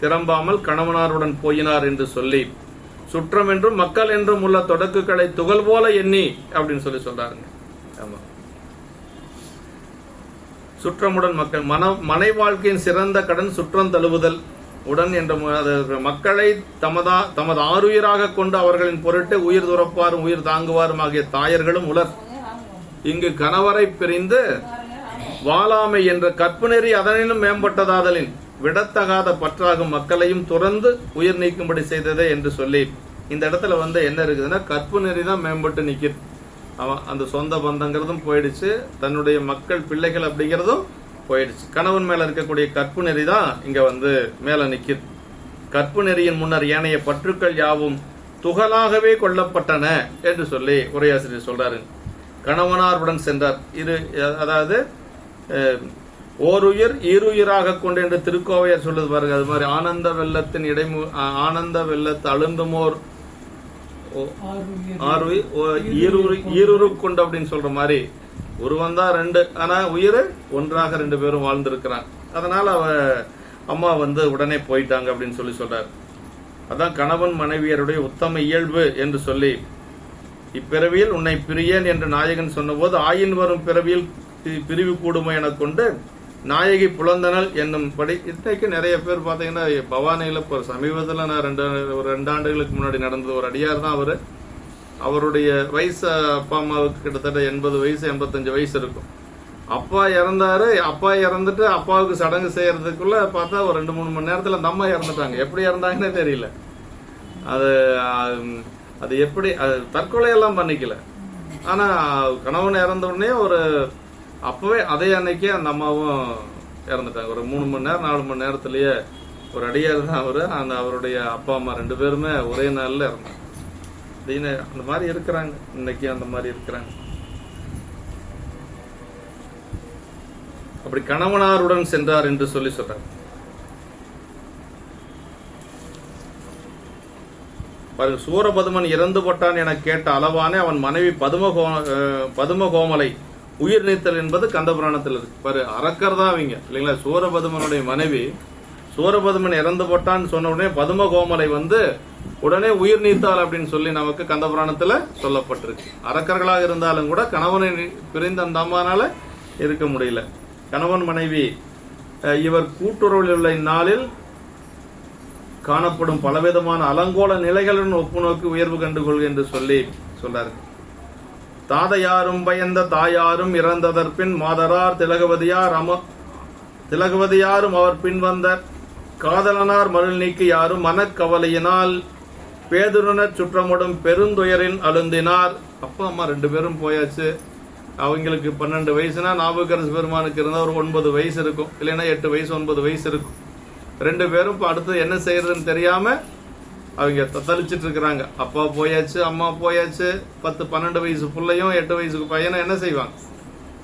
திறம்பாமல் கணவனாருடன் போயினார் என்று சொல்லி சுற்றம் என்றும் மக்கள் என்றும் உள்ள தொடக்குகளை துகள் போல எண்ணி அப்படின்னு சொல்றாருங்க. ஆமா, சுற்றமுடன் மக்கள் மனை வாழ்க்கையின் சிறந்த கடன் சுற்றம் தழுவுதல் உடன் என்ற மக்களை தமது ஆறுயிராக கொண்டு அவர்களின் பொருட்டு உயிர் துறப்பாரும் உயிர் தாங்குவாரும் ஆகிய தாயர்களும் உலர். இங்கு கணவரை பிரிந்து வாழாமை என்ற கற்பு நெறி அதனிலும் மேம்பட்டதாதலின் விடத்தகாத பற்றாகும் மக்களையும் துறந்து உயிர் நீக்கும்படி செய்ததே என்று சொல்லி இந்த இடத்துல என்ன இருக்குதுன்னா கற்பு நெறி தான் மேம்பட்டு நிக்குது. அவன் அந்த சொந்த பந்தங்கிறதும் போயிடுச்சு, தன்னுடைய மக்கள் பிள்ளைகள் அப்படிங்கிறதும் போயிடுச்சு. கணவன் மேல இருக்கக்கூடிய கற்பு நெறி தான் இங்க மேல நிக்குது. கற்பு நெறியின் முன்னர் ஏனைய பற்றுக்கள் யாவும் துகளாகவே கொல்லப்பட்டன என்று சொல்லி உரையாசிரியர் சொல்றாரு. கணவனாருடன் சென்றார். அதாவது ஓருயிர் ஈருயிராக கொண்டு என்று திருக்கோவையர் சொல்லுது பாருங்க. அது மாதிரி ஆனந்த வெள்ளத்தின் ஆனந்த வெள்ளத்து அழுந்துமோர் ஈருரு கொண்டு அப்படின்னு சொல்ற மாதிரி உருவம் தான் 2, ஆனா உயிர் ஒன்றாக 2 பேரும் வாழ்ந்திருக்கிறான். அதனால அம்மா உடனே போயிட்டாங்க அப்படின்னு சொல்றாரு. அதான் கணவன் மனைவியருடைய உத்தம இயல்பு என்று சொல்லி இப்பிறவியில் உன்னை பிரியேன் என்று நாயகன் சொன்ன போது ஆயின் வரும் பிறவியில் பிரிவு கூடுமை என கொண்டு நாயகி புலந்தனல் என்னும்படி இன்றைக்கு நிறைய பேர் பார்த்தீங்கன்னா பவானியில் இப்போ சமீபத்தில் நான் ஒரு 2 ஆண்டுகளுக்கு முன்னாடி நடந்தது. ஒரு அடியார் தான் அவர். அவருடைய வயசு அப்பா அம்மாவுக்கு கிட்டத்தட்ட 80 வயசு 85 வயசு இருக்கும். அப்பா இறந்தாரு. அப்பா இறந்துட்டு அப்பாவுக்கு சடங்கு செய்யறதுக்குள்ள பார்த்தா ஒரு 2-3 மணி நேரத்தில் அந்த அம்மா இறந்துட்டாங்க. எப்படி இறந்தாங்கன்னே தெரியல. அது எப்படி அது தற்கொலையெல்லாம் பண்ணிக்கல. ஆனா கணவன் இறந்த உடனே அப்பவே அதே அன்னைக்கே அந்த அம்மாவும் இறந்துட்டாங்க. ஒரு 3 மணி நேரம் 4 மணி நேரத்திலேயே ஒரு அடியார் தான் அவரு. அவருடைய அப்பா அம்மா 2 பேருமே ஒரே நாள்ல இறந்தாங்க. அந்த மாதிரி இருக்கிறாங்க. இன்னைக்கு அந்த மாதிரி இருக்கிறாங்க. அப்படி கணவனாருடன் சென்றார் என்று சொல்றார். பாருங்க, சூரபதுமன் இறந்து போட்டான் என கேட்ட அளவானே அவன் மனைவி பதுமகோமலை உயிர் நீத்தல் என்பது கந்தபுராணத்தில் இருக்கு. பாரு, அரக்கர் தான் அவங்க இல்லைங்களா. சூரபதுமனுடைய மனைவி சூரபதுமன் இறந்து போட்டான்னு சொன்ன உடனே பதுமகோமலை உடனே உயிர் நீத்தாள் அப்படின்னு சொல்லி நமக்கு கந்தபுராணத்துல சொல்லப்பட்டிருக்கு. அரக்கர்களாக இருந்தாலும் கூட கணவனை பிரிந்த அந்த அம்மானால இருக்க முடியல. கணவன் மனைவி இவர் கூட்டுறவில் உள்ள இந்நாளில் காணப்படும் பலவிதமான அலங்கோல நிலைகளுடன் ஒப்புநோக்கி உயர்வு கண்டுகொள்க என்று சொல்றாரு. தாதையாரும் பயந்த தாயாரும் இறந்ததற்பின் மாதரார் திலகவதியாரும் அவர் பின் வந்த காதலனார் மருள் நீக்கி யாரும் மனக்கவலையினால் பேதுருனர் சுற்றமுடும் பெருந்துயரின் அழுந்தினார். அப்பா அம்மா 2 பேரும் போயாச்சு. அவங்களுக்கு 12 வயசுனா நாவுக்கரசு பெருமானுக்கு இருந்தா ஒரு 9 வயசு இருக்கும், இல்லைன்னா 8 வயசு 9 வயசு இருக்கும். 2 பேரும் இப்ப அடுத்து என்ன செய்யறதுன்னு தெரியாம அவங்க தத்தளிச்சிட்டு இருக்கிறாங்க. அப்பா போயாச்சு, அம்மா போயாச்சு. 10-12 வயசு பிள்ளையும் 8 வயசுக்கு பையனும் என்ன செய்வாங்க?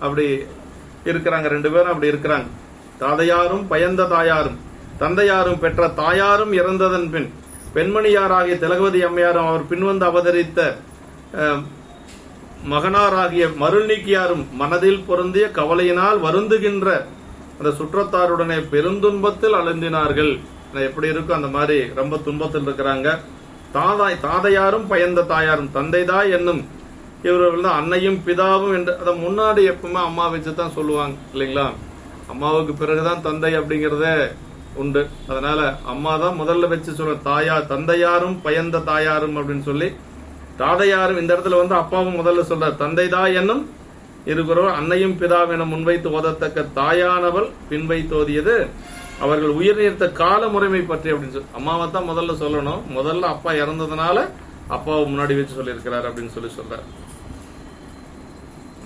அப்படி இருக்கிறாங்க. 2 பேரும் அப்படி இருக்கிறாங்க. தாதையாரும் பயந்த தாயாரும் தந்தையாரும் பெற்ற தாயாரும் இறந்ததன் பின் பெண்மணியாராகிய திலகவதி அம்மையாரும் அவர் பின்வந்து அவதரித்த மகனாராகிய மருள் நீக்கியாரும் மனதில் பொருந்திய கவலையினால் வருந்துகின்ற அந்த சுற்றத்தாருடனே பெருந்துன்பத்தில் அழுந்தினார்கள். எப்படி இருக்கும் அந்த மாதிரி ரொம்ப துன்பத்தில் இருக்கிறாங்க. தாதையாரும் பயந்த தாயாரும் தந்தைதாய் என்னும் இவர்கள் தான் அன்னையும் பிதாவும் என்று அதை முன்னாடி எப்பவுமே அம்மா வச்சுதான் சொல்லுவாங்க இல்லைங்களா. அம்மாவுக்கு பிறகுதான் தந்தை அப்படிங்கறதே உண்டு. அதனால அம்மா தான் முதல்ல வச்சு சொல்ல தந்தையாரும் பயந்த தாயாரும் அப்படின்னு சொல்லி தாதையாரும் இந்த இடத்துல அப்பாவும் முதல்ல சொல்றார். தந்தைதாய் என்னும் இருக்கிறவர் அன்னையும் பிதாவென முன்வைத்து ஓதத்தக்க தாயானவள் பின்வைத்தோதியது அவர்கள் உயிர் நீர்த்த கால முறைமை பற்றி அப்படின்னு சொல்லி அம்மாவை தான் முதல்ல சொல்லணும். முதல்ல அப்பா இறந்ததுனால அப்பாவை முன்னாடி வச்சு சொல்லியிருக்கிறார் அப்படின்னு சொல்றார்.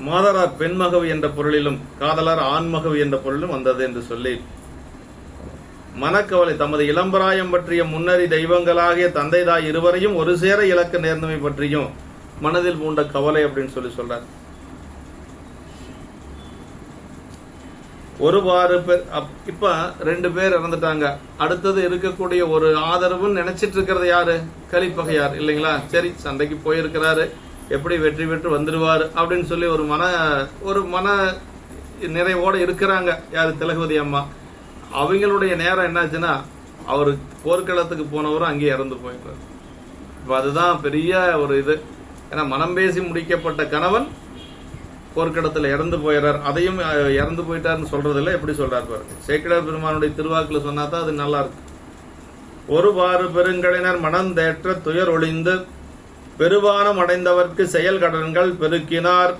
மாதரார் பெண்மகவு என்ற பொருளிலும் காதலர் ஆண்மகவு என்ற பொருளிலும் வந்தது என்று சொல்லி மனக்கவலை தமது இளம்பராயம் பற்றிய முன்னறி தெய்வங்களாகிய தந்தைதாய் இருவரையும் ஒரு சேர இலக்க நேர்ந்தமை பற்றியும் மனதில் பூண்ட கவலை அப்படின்னு சொல்றார். இப்ப 2 பேர் இறந்துட்டாங்க. அடுத்தது இருக்கக்கூடிய ஒரு ஆதரவுன்னு நினைச்சிட்டு இருக்கிறது யாரு? கலிப்பகையார் இல்லைங்களா. சரி, சண்டைக்கு போயிருக்கிறாரு, எப்படி வெற்றி பெற்று வந்துடுவாரு அப்படின்னு சொல்லி ஒரு மன நிறைவோட இருக்கிறாங்க. யாரு? திலகவதி அம்மா. அவங்களுடைய நேரம் என்னாச்சுன்னா அவரு போர்க்களத்துக்கு போனவரும் அங்கே இறந்து போயிடுறாரு. இப்ப அதுதான் பெரிய ஒரு இது. ஏன்னா மனம் பேசி முடிக்கப்பட்ட கணவன் போர்க்களத்துல இறந்து போயிடுறார். அதையும் இறந்து போயிட்டாருன்னு சொல்றது இல்லை, எப்படி சொல்றாரு பாருங்க. சேக்கிழார் பெருமானுடைய திருவாக்குல சொன்னாதான் அது நல்லா இருக்கு. ஒருவாறு பெருங்கலினர் மனந்தேற்ற துயர் ஒளிந்து பெருவானம் அடைந்தவர்க்கு செயல் கடன்கள் பெருக்கினார்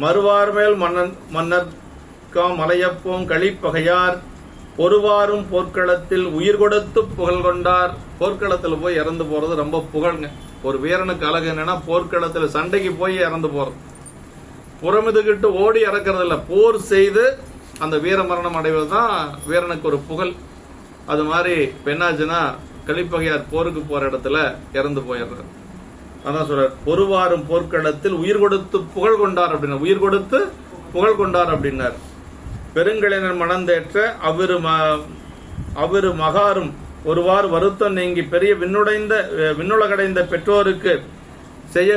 மறுவார் மேல் மன்னர் மலையப்போம் களிப்பகையார் பொறுவாரும் போர்க்களத்தில் உயிர் கொடுத்து புகழ் கொண்டார். போர்க்களத்துல போய் இறந்து போறது ரொம்ப புகழ்ங்க. ஒரு வீரனுக்கு அழகு என்னன்னா போர்க்களத்துல சண்டைக்கு போய் இறந்து போறது. புறமிதுகிட்டு ஓடி இறக்கிறது இல்ல, போர் செய்து அந்த வீர மரணம் அடைவதுதான் வீரனுக்கு ஒரு புகழ். அது மாதிரி பெண்ணாச்சுன்னா களிப்பகையார் போருக்கு போற இடத்துல இறந்து போயிடுறாரு. அதான் சொல்றார், பொறுவாரும் போர்க்களத்தில் உயிர் கொடுத்து புகழ் கொண்டார் அப்படின்னா, உயிர் கொடுத்து புகழ் கொண்டார் அப்படின்னார். பெருங்கலினர் மனந்தேற்ற அவ்விரு மகாரும் ஒருவாறு வருத்தம் நீங்கி பெரிய விண்ணுலகடைந்த பெற்றோருக்கு செய்ய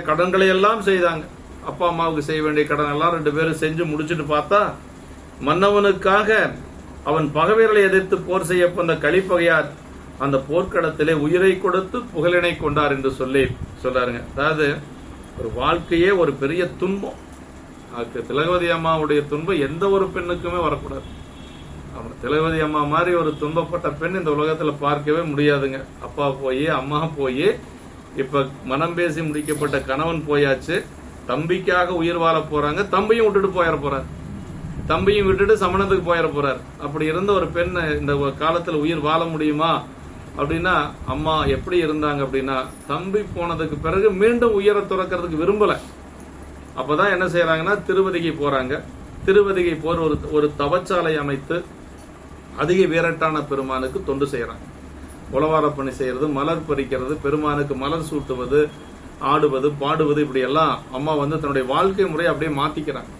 கடன்களை எல்லாம் செய்தாங்க. அப்பா அம்மாவுக்கு செய்ய வேண்டிய கடன் எல்லாம் 2 பேரும் செஞ்சு முடிச்சுட்டு பார்த்தா மன்னவனுக்காக அவன் பகைவர்களை எதிர்த்து போர் செய்ய போந்த களிப்பகையார் அந்த போர்க்களத்திலே உயிரை கொடுத்து புகழினை கொண்டார் என்று சொல்றாருங்க. அதாவது ஒரு வாழ்க்கையே ஒரு பெரிய துன்பம். திலகவதி அம்மாவுடைய துன்பம் எந்த ஒரு பெண்ணுக்குமே வரக்கூடாது. திலகவதி அம்மா மாதிரி ஒரு துன்பப்பட்ட பெண் இந்த உலகத்துல பார்க்கவே முடியாதுங்க. அப்பா போய் அம்மா போய் இப்ப மனம் பேசி முடிக்கப்பட்ட கணவன் போயாச்சு, தம்பிக்காக உயிர் வாழ போறாங்க, தம்பியும் விட்டுட்டு போயிட போறாரு, தம்பியும் விட்டுட்டு சமணத்துக்கு போயிட போறாரு. அப்படி இருந்த ஒரு பெண் இந்த காலத்துல உயிர் வாழ முடியுமா அப்படின்னா, அம்மா எப்படி இருந்தாங்க அப்படின்னா, தம்பி போனதுக்கு பிறகு மீண்டும் உயிரை துறக்கிறதுக்கு விரும்பல. அப்பதான் என்ன செய்யறாங்கன்னா, திருவதிகை போறாங்க. திருவதிகை போர் ஒரு தவச்சாலை அமைத்து அதிக வீரட்டான பெருமானுக்கு தொண்டு செய்யறாங்க. உளவார பணி செய்யறது, மலர் பறிக்கிறது, பெருமானுக்கு மலர் சூட்டுவது, ஆடுவது, பாடுவது, இப்படி எல்லாம் அம்மா தன்னுடைய வாழ்க்கை முறையை அப்படியே மாத்திக்கிறாங்க.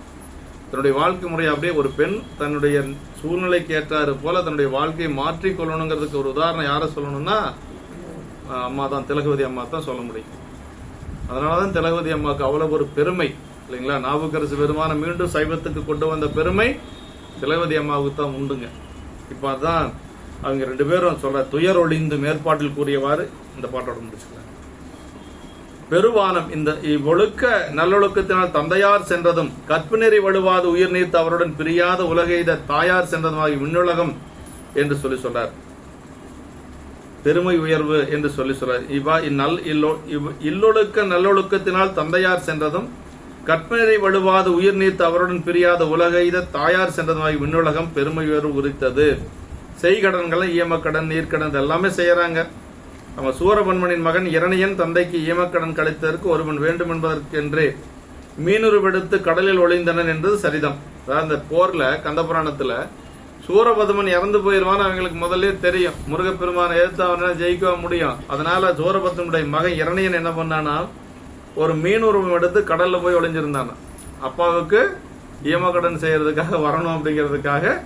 தன்னுடைய வாழ்க்கை முறையை அப்படியே ஒரு பெண் தன்னுடைய சூழ்நிலைக்கு ஏற்றாறு போல தன்னுடைய வாழ்க்கையை மாற்றிக்கொள்ளணுங்கிறதுக்கு ஒரு உதாரணம் யாரை சொல்லணும்னா அம்மா தான், திலகவதி அம்மா தான் சொல்ல முடியும். அதனாலதான் திலகவதி அம்மாவுக்கு அவ்வளவு ஒரு பெருமை இல்லைங்களா. நாவுக்கரசு பெருமான மீண்டும் சைவத்துக்கு கொண்டு வந்த பெருமை திலகவதி அம்மாவுக்கு தான் உண்டுங்க. இப்ப அதான் அவங்க 2 பேரும் சொல்ற துயர் ஒளிந்து மேற்பாட்டில் கூறியவாறு இந்த பாட்டோட முடிச்சுக்கலாம். பெருவானம் இந்த இவ்வொழுக்க நல்லொழுக்கத்தினால் தந்தையார் சென்றதும் கற்பு நெறி வலுவாது உயிர் நீர்த்து அவருடன் பிரியாத உலகெய்த தாயார் சென்றதுமாகி விண்ணுலகம் என்று சொல்லி சொல்றார். பெருமை உயர்வு என்று சொல்லி சொல்றார். இல்லொழுக்க நல்லொழுக்கத்தினால் தந்தையார் சென்றதும் கற்பு நெறி வலுவாது உயிர் நீர்த்து அவருடன் பிரியாத உலகெய்த தாயார் சென்றதுமாகி விண்ணுலகம் பெருமை உயர்வு உரித்தது. செய்கடன்களை ஈமக்கடன், நீர்க்கடன் எல்லாமே செய்யறாங்க. நம்ம சூரபன்மனின் மகன் இரணியன் தந்தைக்கு ஈமக்கடன் கழித்ததற்கு ஒருவன் வேண்டும் என்பதற்கென்றே மீனுருவெடுத்து கடலில் ஒளிந்தனன் என்பது சரிதம். அதாவது அந்த போர்ல கந்தபுராணத்துல சூரபதுமன் இறந்து போயிருவான்னு அவங்களுக்கு முதல்ல தெரியும். முருகப்பெருமான எதிர்த்து அவனால ஜெயிக்க முடியும். அதனால சூரபதுமனுடைய மகன் இரணியன் என்ன பண்ணானா, ஒரு மீனுருவம் எடுத்து கடல்ல போய் ஒளிஞ்சிருந்தானா. அப்பாவுக்கு ஈமக்கடன் செய்யறதுக்காக வரணும் அப்படிங்கிறதுக்காக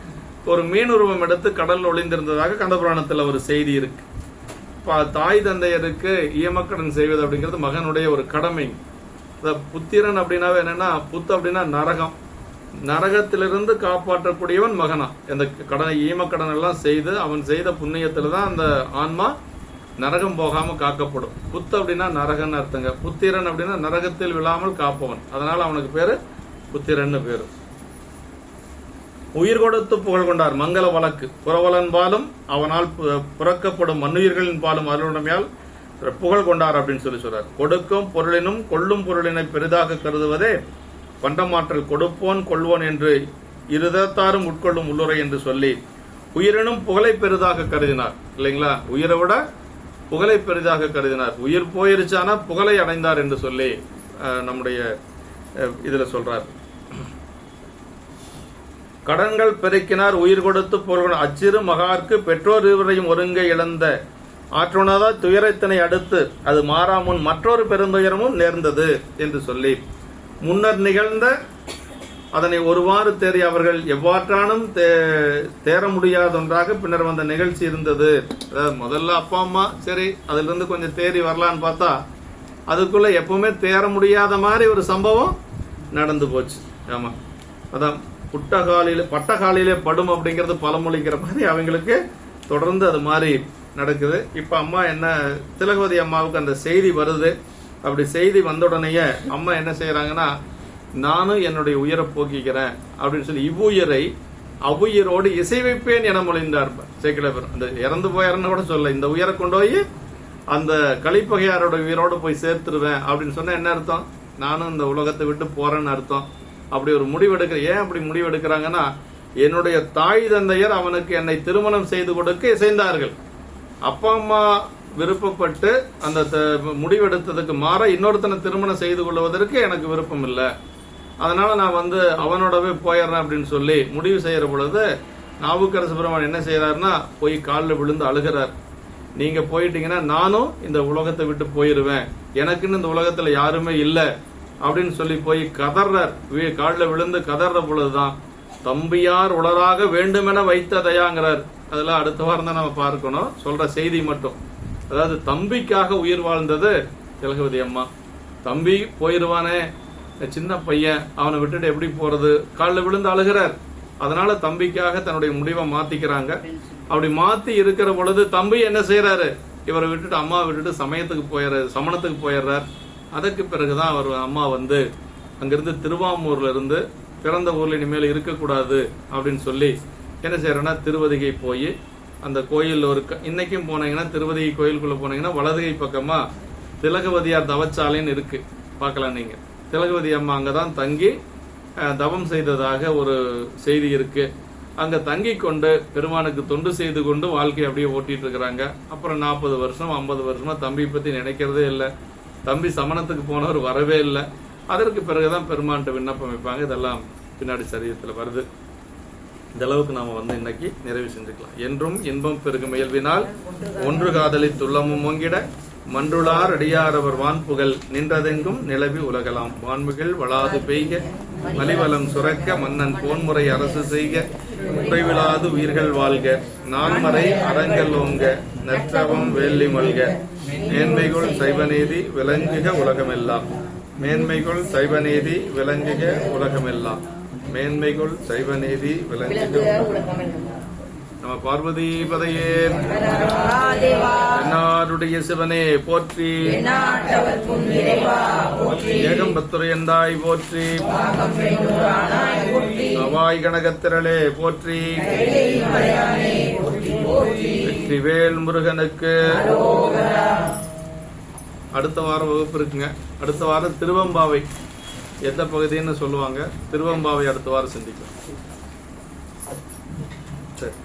ஒரு மீனுருவம் எடுத்து கடல்ல ஒளிந்திருந்ததாக கந்தபுராணத்துல ஒரு செய்தி இருக்கு. தாய் தந்தையருக்கு ஈமக்கடன் செய்வது அப்படிங்கிறது மகனுடைய ஒரு கடமை. புத்திரன் அப்படின்னாவே என்னன்னா, புத்து அப்படின்னா நரகம், நரகத்திலிருந்து காப்பாற்றக்கூடியவன் மகனா. இந்த கடன் ஈமக்கடன் எல்லாம் செய்து அவன் செய்த புண்ணியத்துலதான் அந்த ஆன்மா நரகம் போகாம காக்கப்படும். புத்து அப்படின்னா நரகன் அர்த்தங்க. புத்திரன் அப்படின்னா நரகத்தில் விழாமல் காப்பவன். அதனால அவனுக்கு பேரு புத்திரன்னு பேரு. உயிர் கொடுத்து புகழ் கொண்டார் மங்கள வழக்கு புறவலன் பாலும் அவனால் புறக்கப்படும் மண்ணுயிர்களின் பாலும் அருளுடைமையால் புகழ் கொண்டார் அப்படின்னு சொல்லி சொல்றார். கொடுக்கும் பொருளினும் கொள்ளும் பொருளினை பெரிதாக கருதுவதே பண்டமாற்றல். கொடுப்போன் கொள்வோன் என்று இருதத்தாரும் உட்கொள்ளும் உள்ளுரை என்று சொல்லி உயிரினும் புகழை பெரிதாக கருதினார். இல்லைங்களா, உயிரை விட புகழை பெரிதாக கருதினார். உயிர் போயிருச்சானா புகழை அடைந்தார் என்று சொல்லி நம்முடைய இதுல சொல்றார். கடன்கள் பெருக்கினார் உயிர் கொடுத்து பொருள் அச்சிறு மகார்க்கு பெற்றோர் இருவரையும் ஒருங்கே இழந்த ஆற்றுணாதா துயரத்தினை அடுத்து அது மாறாமுன் மற்றொரு பெருந்துயரமும் நேர்ந்தது என்று சொல்லி முன்னர் நிகழ்ந்த அதனை ஒருவாறு தேறி அவர்கள் எவ்வாற்றானும் தேர முடியாத ஒன்றாக பின்னர் வந்த நிகழ்ச்சி இருந்தது. முதல்ல அப்பா அம்மா சரி அதுல இருந்து கொஞ்சம் தேறி வரலான்னு பார்த்தா அதுக்குள்ள எப்பவுமே தேர முடியாத மாதிரி ஒரு சம்பவம் நடந்து போச்சு. ஆமா, அதான் பட்டகாலிலே படும் அப்படிங்கிறது பழமொழிக்கிற மாதிரி அவங்களுக்கு தொடர்ந்து அது மாதிரி நடக்குது. இப்ப அம்மா என்ன, திலகவதி அம்மாவுக்கு அந்த செய்தி வருது. அப்படி செய்தி வந்த உடனேயே அம்மா என்ன செய்யறாங்கன்னா, நானும் என்னுடைய உயிரை போக்கிக்கிறேன் அப்படின்னு சொல்லி இவ்வுயிரை அவ்வுயிரோடு இசை வைப்பேன் என மொழிந்தார் சேக்கிழவர். அந்த இறந்து போயாருன்னு கூட சொல்ல, இந்த உயிரை கொண்டு போய் அந்த கலிப்பகையாரோட உயிரோடு போய் சேர்த்துருவேன் அப்படின்னு சொன்னா என்ன அர்த்தம், நானும் இந்த உலகத்தை விட்டு போறேன்னு அர்த்தம். அப்படி ஒரு முடிவெடுக்கிற, ஏன் அப்படி முடிவெடுக்கிறாங்கன்னா, என்னுடைய தாய் தந்தையர் அவனுக்கு என்னை திருமணம் செய்து கொடுக்க இசைந்தார்கள். அப்பா அம்மா விருப்பப்பட்டு அந்த முடிவெடுத்ததுக்கு மாற இன்னொருத்தனை திருமணம் செய்து கொள்வதற்கு எனக்கு விருப்பம் இல்லை. அதனால நான் அவனோடவே போயிடுறேன் அப்படின்னு சொல்லி முடிவு செய்யற பொழுது நாவுக்கரசு பெருமான் என்ன செய்யறாருன்னா, போய் காலில் விழுந்து அழுகிறார். நீங்க போயிட்டீங்கன்னா நானும் இந்த உலகத்தை விட்டு போயிருவேன், எனக்குன்னு இந்த உலகத்துல யாருமே இல்லை அப்படின்னு சொல்லி போய் கதர்றார். காலில் விழுந்து கதற பொழுதுதான் தம்பியார் உளராக வேண்டுமென வைத்ததையாங்கிறார். அதெல்லாம் அடுத்த வாரம் தான் நம்ம பார்க்கணும், சொல்ற செய்தி மட்டும். அதாவது தம்பிக்காக உயிர் வாழ்ந்தது திலகவதி அம்மா. தம்பி போயிருவானே, சின்ன பையன், அவனை விட்டுட்டு எப்படி போறது, காலில் விழுந்து அழுகிறார். அதனால தம்பிக்காக தன்னுடைய முடிவை மாத்திக்கிறாங்க. அப்படி மாத்தி இருக்கிற பொழுது தம்பி என்ன செய்யறாரு, இவரை விட்டுட்டு அம்மா விட்டுட்டு சமணத்துக்கு போயிடுறார். அதற்கு பிறகுதான் அவர் அம்மா அங்கிருந்து திருவாமூர்ல இருந்து பிறந்த ஊர்ல இனிமேல் இருக்கக்கூடாது அப்படின்னு சொல்லி என்ன செய்யறோம்னா திருவதிகை போய் அந்த கோயில் ஒரு இன்னைக்கும் போனீங்கன்னா திருவதிகை கோயிலுக்குள்ள போனீங்கன்னா வலதுகை பக்கமா திலகவதியார் தவச்சாலைன்னு இருக்கு, பார்க்கலாம் நீங்க. திலகவதி அம்மா அங்கதான் தங்கி தவம் செய்ததாக ஒரு செய்தி இருக்கு. அங்க தங்கி கொண்டு பெருமானுக்கு தொண்டு செய்து கொண்டு வாழ்க்கையை அப்படியே ஓட்டிட்டு இருக்கிறாங்க. அப்புறம் 40 வருஷம் 50 வருஷமா தம்பி பத்தி நினைக்கிறதே இல்லை. தம்பி சமணத்துக்கு போனவர் வரவே இல்லை. அதற்கு பிறகுதான் பெருமான்கிட்ட விண்ணப்பம் வைப்பாங்க. இதெல்லாம் பின்னாடி சரீரத்துல வருது. இந்த அளவுக்கு நாம இன்னைக்கு நிறைவு செஞ்சுக்கலாம். என்றும் இன்பம் பெருகும் இயல்பினால் ஒன்று காதலி துள்ளமும் ஓங்கிட மன்றுளார் அடியாரவர் வான்புகழ் நின்றதெங்கும் நிலவி உலகலாம். வான்முகில் வளாது பெய்க மலிவலம் சுரக்க மன்னன் போன்முறை அரசு செய்க குறைவிலாது உயிர்கள் வாழ்க நான்மறை அறங்கள் ஓங்க நற்றவம் வேள்ளி மல்க மேன்மைகள் சைவநீதி விளங்குக உலகமெல்லாம். மேன்மைகள் சைவநீதி விளங்குக உலகமெல்லாம். மேன்மைகள் சைவநீதி விளங்குக. நம பார்வதி பதையே. என்னாருடைய சிவனே போற்றி, ஏகம்பத்துரையந்தாய் போற்றி, அவாய் கனகத்திரளே போற்றி, வெற்றிவேல் முருகனுக்கு. அடுத்த வாரம் வகுப்பு இருக்குங்க. அடுத்த வாரம் திருவம்பாவை எந்த பகுதின்னு சொல்லுவாங்க. திருவம்பாவை அடுத்த வாரம் சிந்திக்கலாம். சரி.